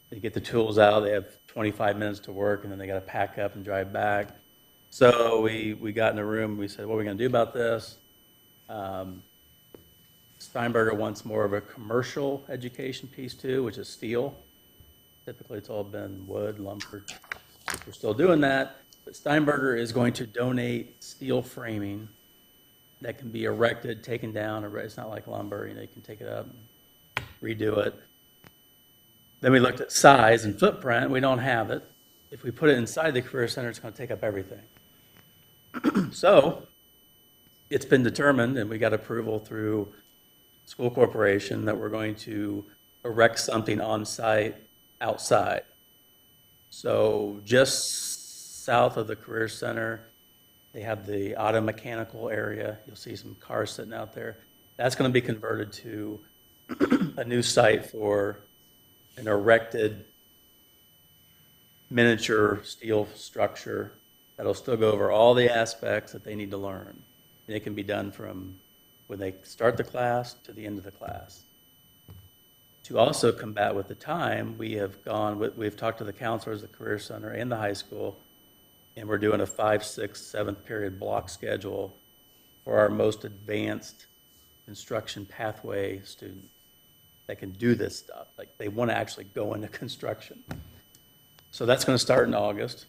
they get the tools out, they have 25 minutes to work, and then they got to pack up and drive back. So we got in a room, we said, what are we going to do about this? Steinberger wants more of a commercial education piece too, which is steel. Typically, it's all been wood, lumber. We're still doing that, but Steinberger is going to donate steel framing that can be erected, taken down. It's not like lumber, you can take it up and redo it. Then we looked at size and footprint. We don't have it. If we put it inside the Career Center, it's going to take up everything. So it's been determined, and we got approval through school corporation, that we're going to erect something on site outside. So just south of the Career Center, they have the auto mechanical area. You'll see some cars sitting out there. That's going to be converted to a new site for an erected miniature steel structure that'll still go over all the aspects that they need to learn. And it can be done from when they start the class to the end of the class. To also combat with the time, we've talked to the counselors, the Career Center, and the high school, and we're doing a 5th, 6th, 7th period block schedule for our most advanced construction pathway students that can do this stuff. Like, they want to actually go into construction. So that's going to start in August.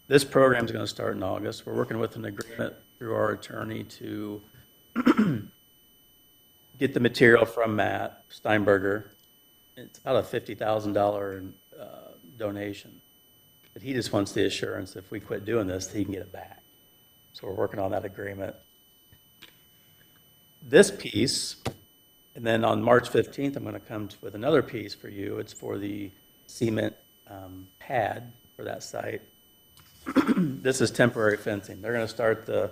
This program is going to start in August. We're working with an agreement through our attorney to get the material from Matt Steinberger. It's about a $50,000 donation. But he just wants the assurance if we quit doing this, he can get it back. So we're working on that agreement. This piece, and then on March 15th, I'm going to come with another piece for you. It's for the cement pad for that site. This is temporary fencing. They're going to start the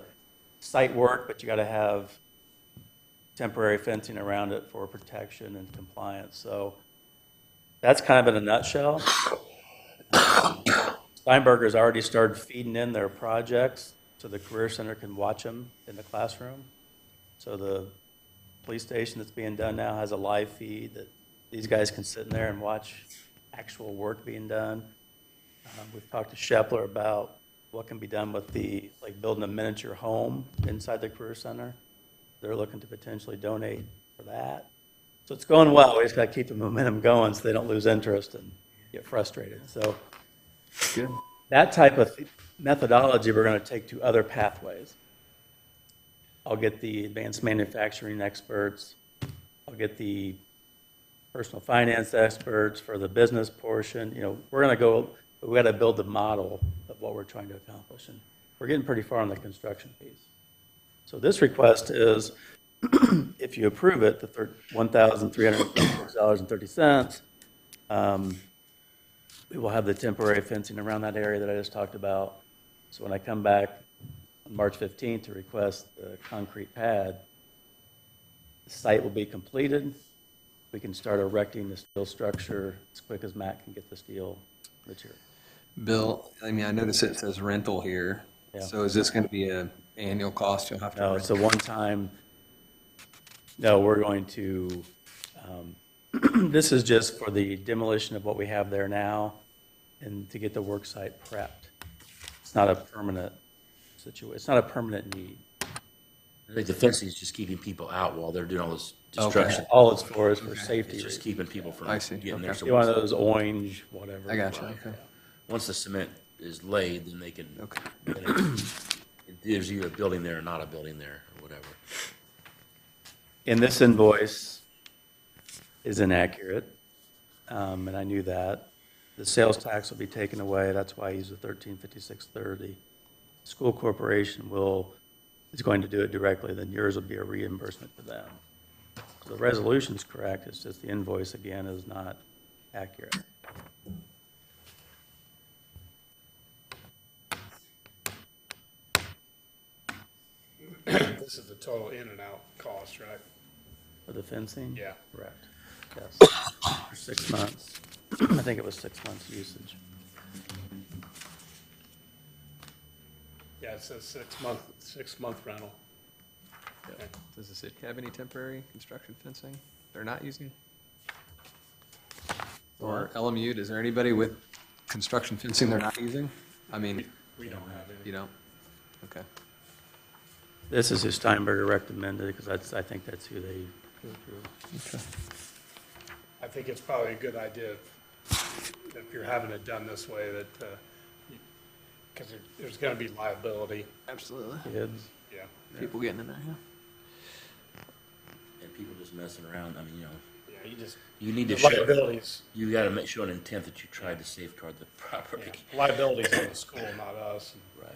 site work, but you got to have temporary fencing around it for protection and compliance. So that's kind of in a nutshell. Steinberger's already started feeding in their projects so the Career Center can watch them in the classroom. So the police station that's being done now has a live feed that these guys can sit in there and watch actual work being done. We've talked to Shepler about what can be done with building a miniature home inside the Career Center. They're looking to potentially donate for that. So it's going well. We just got to keep the momentum going so they don't lose interest and get frustrated. So good. That type of methodology we're going to take to other pathways. I'll get the advanced manufacturing experts. I'll get the personal finance experts for the business portion. We're going to go, we got to build the model of what we're trying to accomplish. And we're getting pretty far on the construction piece. So this request is, if you approve it, the $1,336.30, we will have the temporary fencing around that area that I just talked about. So when I come back on March 15th to request the concrete pad, the site will be completed. We can start erecting the steel structure as quick as Matt can get the steel material.
Bill, I notice it says rental here.
Yeah.
So is this going to be an annual cost you'll have to?
No, it's a one-time. No, we're going to, this is just for the demolition of what we have there now and to get the work site prepped. It's not a permanent situation. It's not a permanent need.
I think the fencing is just keeping people out while they're doing all this destruction.
All it's for is for safety.
It's just keeping people from
I see.
getting there.
Okay.
Get one of those orange, whatever.
I got you. Okay.
Once the cement is laid, then they can,
Okay.
there's either a building there or not a building there or whatever.
And this invoice is inaccurate, and I knew that. The sales tax will be taken away. That's why I use the $1356.30. School corporation is going to do it directly. Then yours will be a reimbursement to them. So the resolution's correct. It's just the invoice again is not accurate.
This is the total in and out cost, right?
For the fencing?
Yeah.
Correct. Yes. For 6 months. I think it was 6 months usage.
Yeah, it says 6-month rental. Okay.
Does the city have any temporary construction fencing they're not using? Or LMU, is there anybody with construction fencing they're not using? I mean,
We don't have any.
you don't? Okay.
This is who Steinberger recommended, because I think that's who they go through.
I think it's probably a good idea if you're having it done this way that, because there's going to be liability,
Absolutely.
Kids.
yeah.
People getting in there, yeah.
And people just messing around, I mean,
Yeah, you just,
you need to
the
show,
liabilities,
you gotta show an intent that you tried to safeguard the property.
yeah, liabilities on the school, not us.
Right.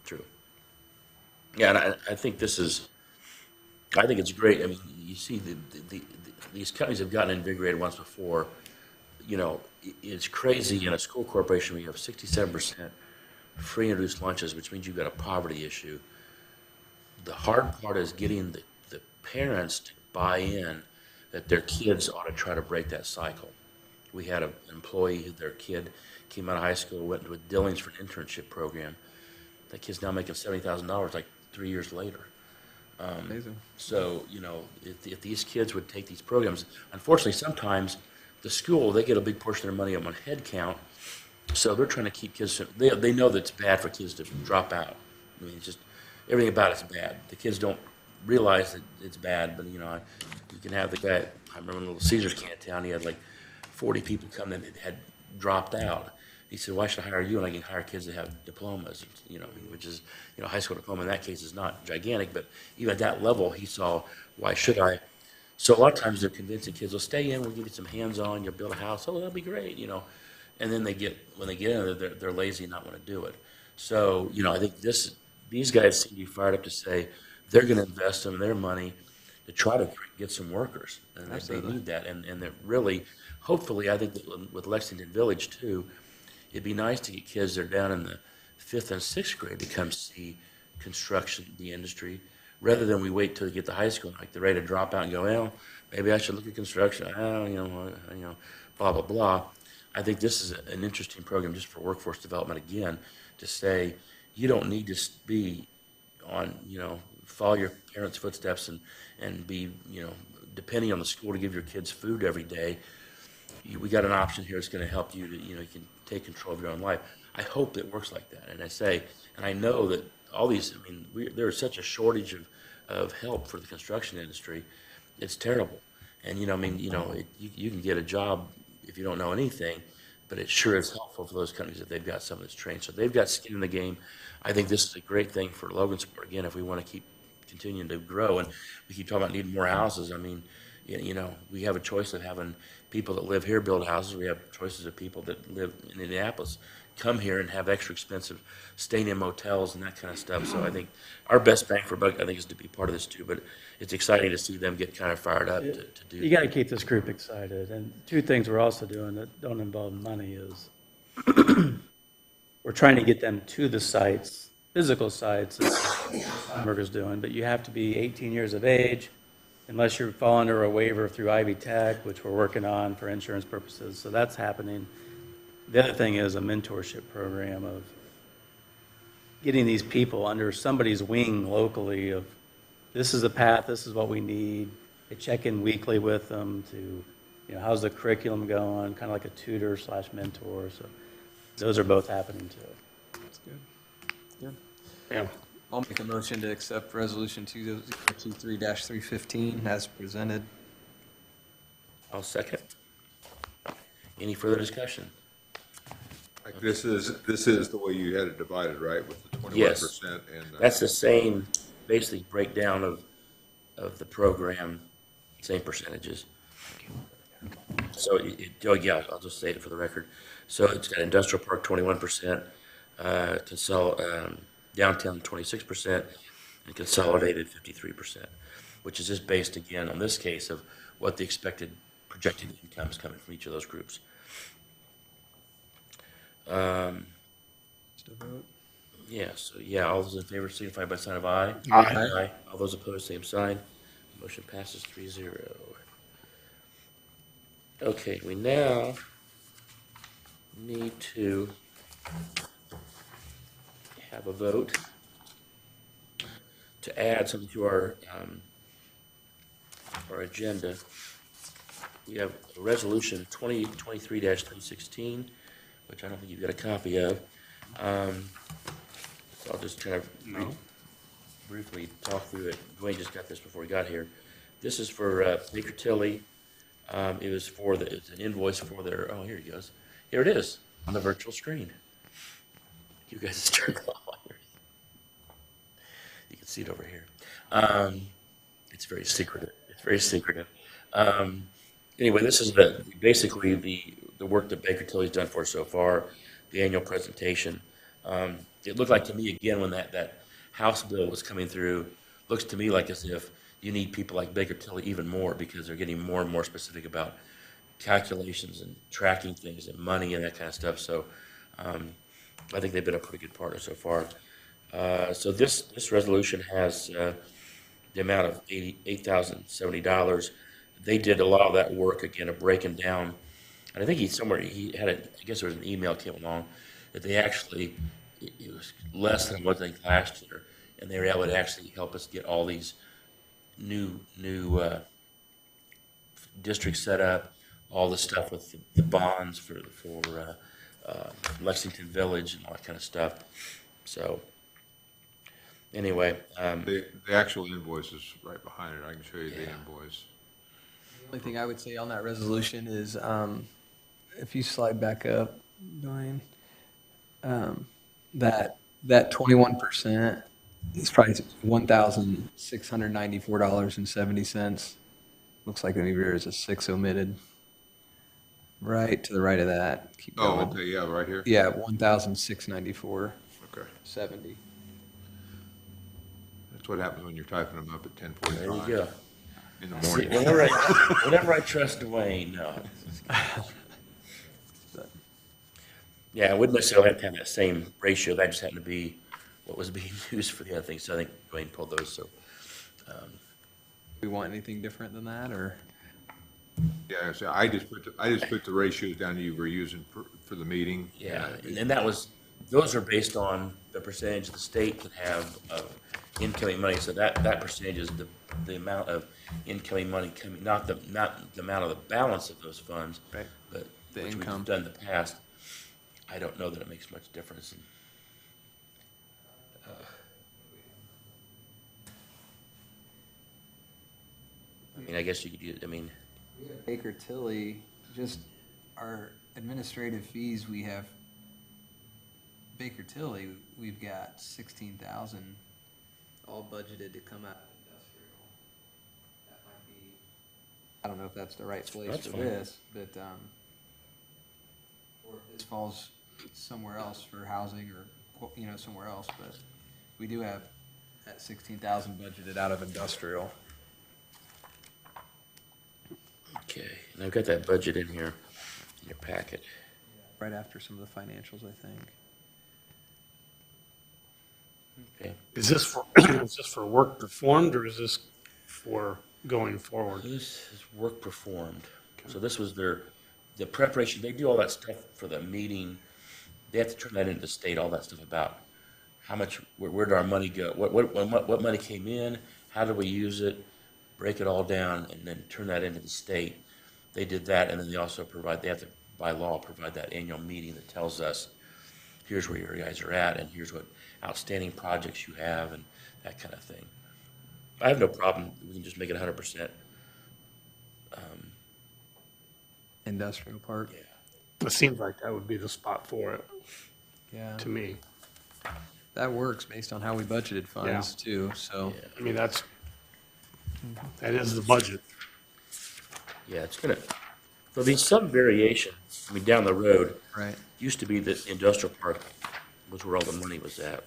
True. Yeah, and I think this is, I think it's great. I mean, you see these companies have gotten invigorated once before. You know, it's crazy in a school corporation where you have 67% free and reduced lunches, which means you've got a poverty issue. The hard part is getting the parents to buy in that their kids ought to try to break that cycle. We had an employee, their kid came out of high school, went to a Dillings for an internship program. That kid's now making $70,000 like 3 years later.
Amazing.
So, you know, if these kids would take these programs, unfortunately, sometimes the school, they get a big portion of their money on head count. So they're trying to keep kids, they know that it's bad for kids to drop out. I mean, it's just, everything about it's bad. The kids don't realize that it's bad, but, you know, you can have the guy, I remember in Little Caesars Town, he had like 40 people come in that had dropped out. He said, why should I hire you when I can hire kids that have diplomas, you know, which is, you know, high school diploma in that case is not gigantic, but even at that level, he saw, why should I? So a lot of times they're convincing kids, well, stay in, we'll give you some hands-on, you'll build a house, oh, that'll be great, you know. And then when they get in there, they're lazy and not want to do it. So, you know, I think these guys seem to be fired up to say they're going to invest some of their money to try to get some workers. And they need that. And they're really, hopefully, I think that with Lexington Village too, it'd be nice to get kids that are down in the 5th and 6th grade to come see construction, the industry, rather than we wait till they get to high school, like they're ready to drop out and go, well, maybe I should look at construction. Oh, you know, blah, blah, blah. I think this is an interesting program just for workforce development again, to say you don't need to be on, you know, follow your parents' footsteps and be, you know, depending on the school to give your kids food every day. We got an option here that's going to help you to, you know, you can take control of your own life. I hope it works like that. And I know that all these, I mean, there is such a shortage of help for the construction industry. It's terrible. And, you know, I mean, you know, you can get a job if you don't know anything, but it sure is helpful for those companies that they've got someone that's trained. So they've got skin in the game. I think this is a great thing for Logansport, again, if we want to keep continuing to grow. And we keep talking about needing more houses. I mean, you know, we have a choice of having people that live here build houses. We have choices of people that live in Indianapolis come here and have extra expensive staying in motels and that kind of stuff. So I think our best bang for buck, I think, is to be part of this too. But it's exciting to see them get kind of fired up to do.
You got to keep this group excited. And two things we're also doing that don't involve money is we're trying to get them to the sites, physical sites that Steinberger's doing, but you have to be 18 years of age unless you fall under a waiver through Ivy Tech, which we're working on for insurance purposes. So that's happening. The other thing is a mentorship program of getting these people under somebody's wing locally of this is the path, this is what we need. They check in weekly with them to, you know, how's the curriculum going, kind of like a tutor / mentor. So those are both happening too.
That's good. Good.
Yeah.
I'll make a motion to accept Resolution 2023-315 as presented.
I'll second. Any further discussion?
Like this is the way you had it divided, right, with the 21%
Yes.
and.
That's the same, basically breakdown of the program, same percentages. So yeah, I'll just say it for the record. So it's got industrial park 21%, downtown 26%, and consolidated 53%, which is just based again on this case of what the expected projected income is coming from each of those groups.
Just a vote.
Yeah, so yeah, all those in favor signify by sign of aye.
Aye.
All those opposed, same sign. Motion passes 3-0. Okay, we now need to have a vote to add something to our agenda. We have a resolution 2023-316, which I don't think you've got a copy of. So I'll just kind of briefly talk through it. Dwayne just got this before he got here. This is for Baker Tilly. It was for it's an invoice for their, oh, here he goes. Here it is on the virtual screen. You guys turned it off. You can see it over here. It's very secretive. It's very secretive. Anyway, this is basically the work that Baker Tilly's done for us so far, the annual presentation. It looked like to me, again, when that House bill was coming through, looks to me like as if you need people like Baker Tilly even more because they're getting more and more specific about calculations and tracking things and money and that kind of stuff. So I think they've been a pretty good partner so far. So this resolution has the amount of $8,070. They did a lot of that work, again, of breaking down. And I think he had I guess there was an email came along that they actually, it was less than what they think last year. And they were able to actually help us get all these new districts set up, all the stuff with the bonds for Lexington Village and all that kind of stuff. So anyway.
The actual invoice is right behind it. I can show you the invoice.
The only thing I would say on that resolution is, if you slide back up, Dwayne, that 21% is probably $1,694.70. Looks like there's a 6 omitted. Right to the right of that. Keep going.
Oh, okay, yeah, right here.
Yeah, 1,694.70.
Okay. That's what happens when you're typing them up at 10:45.
There you go.
In the morning.
Whenever I trust Dwayne, no. Yeah, I wouldn't necessarily have to have that same ratio. That just happened to be what was being used for the other things. So I think Dwayne pulled those. So,
We want anything different than that, or?
Yeah, so I just put the ratios down you were using for the meeting.
yeah, and those are based on the percentage the state can have of incoming money. So that percentage is the amount of incoming money coming, not the amount of the balance of those funds,
Right.
but
The
which
income.
we've done in the past. I don't know that it makes much difference. I mean, I guess you could use,
Baker Tilly, just our administrative fees, we have Baker Tilly, we've got 16,000 all budgeted to come out of industrial. That might be, I don't know if that's the right place
That's
for
fine.
this, but, or if this falls somewhere else for housing or, somewhere else, but we do have that 16,000 budgeted out of industrial.
okay, and I've got that budget in here in your packet.
Right after some of the financials, I think.
Okay,
Is this for work performed, or is this for going forward?
this is work performed. So this was the preparation. They do all that stuff for the meeting. They have to turn that into the state, all that stuff about how much, where did our money go? What money came in? How did we use it? Break it all down and then turn that into the state. They did that, and then they also they have to, by law, provide that annual meeting that tells us, here's where your guys are at, and here's what outstanding projects you have, and that kind of thing. I have no problem. We can just make it 100%.
Industrial park.
Yeah.
It seems like that would be the spot for it,
Yeah.
to me.
That works based on how we budgeted funds too, so.
Yeah.
I mean, that is the budget.
Yeah, it's gonna, there'll be some variation. Down the road,
Right.
used to be that industrial park was where all the money was at.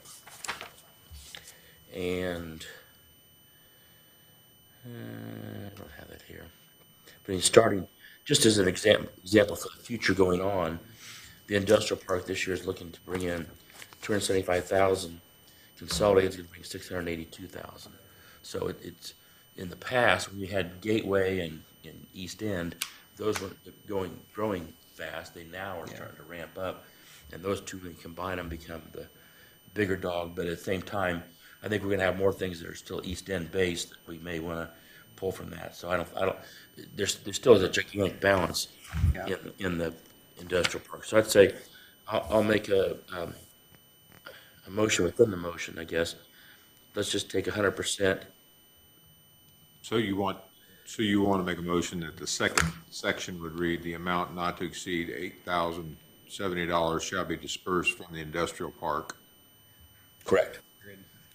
And, I don't have that here. But in starting, just as an example for the future going on, the industrial park this year is looking to bring in 275,000. Consolidated is going to bring 682,000. So it's, in the past, when we had Gateway and East End, those weren't growing fast. They now are starting to ramp up. And those two, when you combine them, become the bigger dog. But at the same time, I think we're gonna have more things that are still East End based that we may wanna pull from that. So I don't, there still is a gigantic balance in the industrial park. So I'd say, I'll make a motion within the motion, I guess. Let's just take 100%.
So you want to make a motion that the second section would read, the amount not to exceed $8,070 shall be dispersed from the industrial park.
Correct.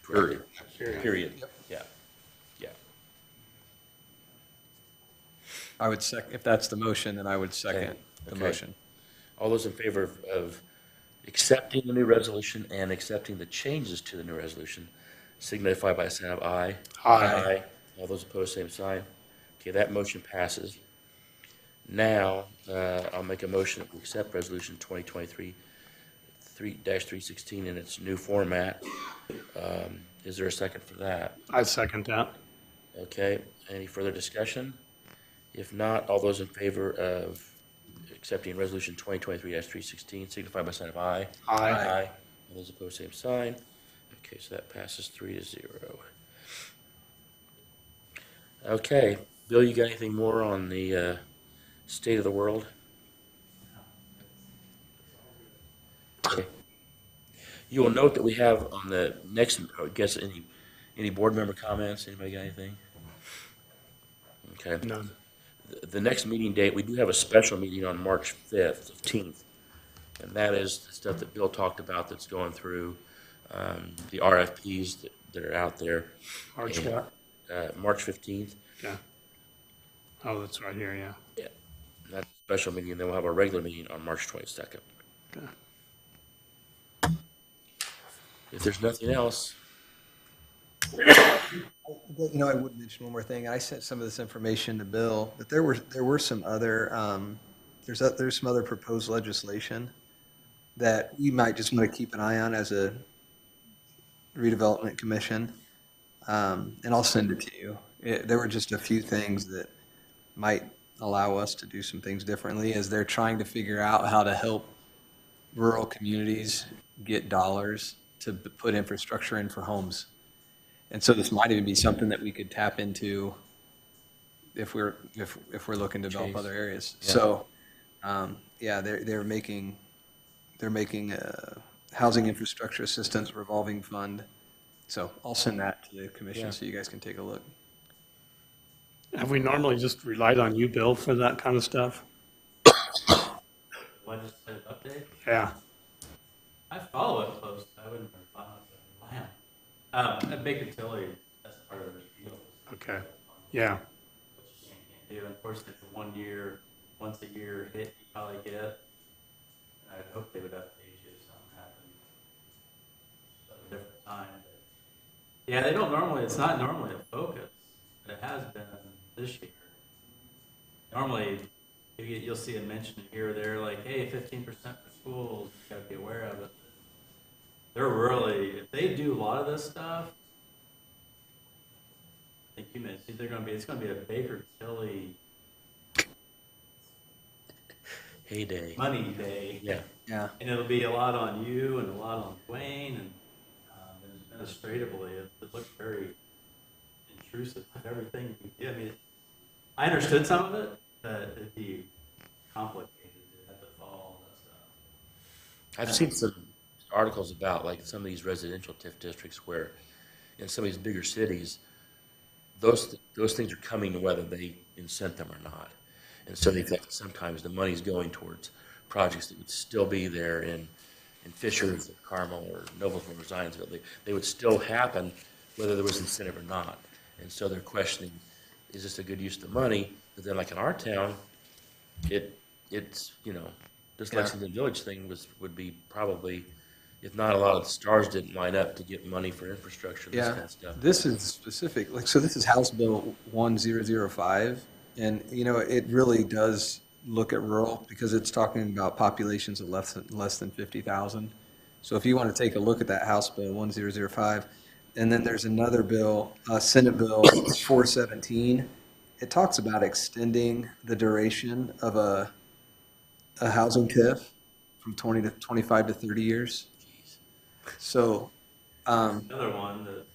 Period.
Period. Yeah. Yeah.
I would if that's the motion, then I would second the
Okay.
motion.
All those in favor of accepting the new resolution and accepting the changes to the new resolution, signify by saying aye.
Aye.
All those opposed, same sign. Okay, that motion passes. Now, I'll make a motion that we accept resolution 2023-316 in its new format. Is there a second for that?
I second that.
Okay, any further discussion? If not, all those in favor of accepting resolution 2023-316 signify by saying aye.
Aye.
All those opposed, same sign. Okay, so that passes 3-0. Okay, Bill, you got anything more on the state of the world? Okay. You will note that we have on the next, I guess, any board member comments? Anybody got anything? Okay.
None.
The next meeting date, we do have a special meeting on March 15th. And that is the stuff that Bill talked about that's going through, the RFPs that are out there.
March
And,
what?
March 15th.
Yeah. Oh, that's right here, yeah.
Yeah. And that's a special meeting, and then we'll have a regular meeting on March 22nd.
Okay.
If there's nothing else,
You know, I would mention one more thing. I sent some of this information to Bill, but there were some other, there's some other proposed legislation that you might just want to keep an eye on as a redevelopment commission. And I'll send it to you. There were just a few things that might allow us to do some things differently as they're trying to figure out how to help rural communities get dollars to put infrastructure in for homes. And so this might even be something that we could tap into if we're looking to develop other areas.
Yeah.
So, yeah, they're making a housing infrastructure assistance revolving fund. So I'll send that to the commission
Yeah.
so you guys can take a look.
Have we normally just relied on you, Bill, for that kind of stuff?
Legislative update?
Yeah.
I follow it close. I wouldn't rely on it. A big utility, that's part of the deal.
Okay. Yeah.
Which you can't do. And of course, it's a once a year hit you probably get. I'd hope they would update you if something happened at a different time. But yeah, they don't normally, it's not normally a focus, but it has been this year. Normally, you'll see it mentioned here or there, like, hey, 15% for schools, you gotta be aware of it. They're really, if they do a lot of this stuff, I think you mentioned it's gonna be a Baker Tilly
heyday.
money day.
Yeah.
Yeah.
And it'll be a lot on you and a lot on Dwayne and administratively, it looks very intrusive of everything we do. I mean, I understood some of it, but it'd be complicated to have to follow all that stuff.
I've seen some articles about like some of these residential TIF districts where in some of these bigger cities, those things are coming whether they incent them or not. And so they think sometimes the money's going towards projects that would still be there in Fishers or Carmel or Noblesville or Zionsville. They would still happen whether there was incentive or not. And so they're questioning, is this a good use of the money? But then like in our town, it's, you know, this Lexington Village thing would be probably, if not a lot of the stars didn't line up to get money for infrastructure, this kind of stuff.
This is specific, so this is House Bill 1005, and, you know, it really does look at rural, because it's talking about populations of less than 50,000. So if you want to take a look at that House Bill 1005, and then there's another bill, Senate Bill 417, it talks about extending the duration of a housing TIF from 20 to 25 to 30 years. So,
Another one that is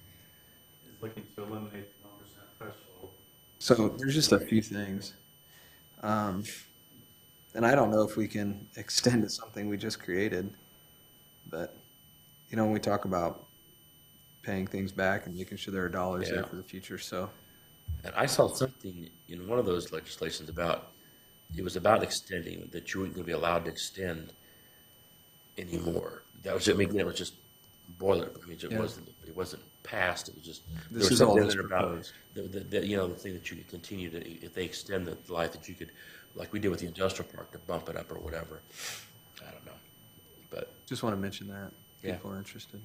looking to eliminate the 1% threshold.
so there's just a few things. And I don't know if we can extend to something we just created, but, you know, when we talk about paying things back and making sure there are dollars there
Yeah.
for the future, so.
And I saw something in one of those legislations about, it was about extending, that you weren't going to be allowed to extend anymore. That was, I mean, it was just boiler, I mean,
Yeah.
it wasn't passed, it was just. there
This
was
is all
something in
just
there about
proposed.
you know, the thing that you could continue to, if they extend the life, that you could, like we did with the industrial park, to bump it up or whatever. I don't know, but,
Just want to mention that.
Yeah.
People are interested.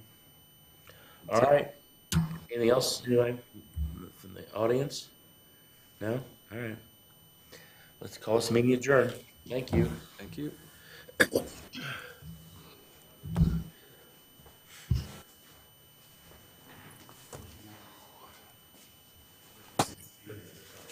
all right. Anything else, anybody from the audience? No? All right. Let's call this meeting adjourned. Thank you.
Thank you.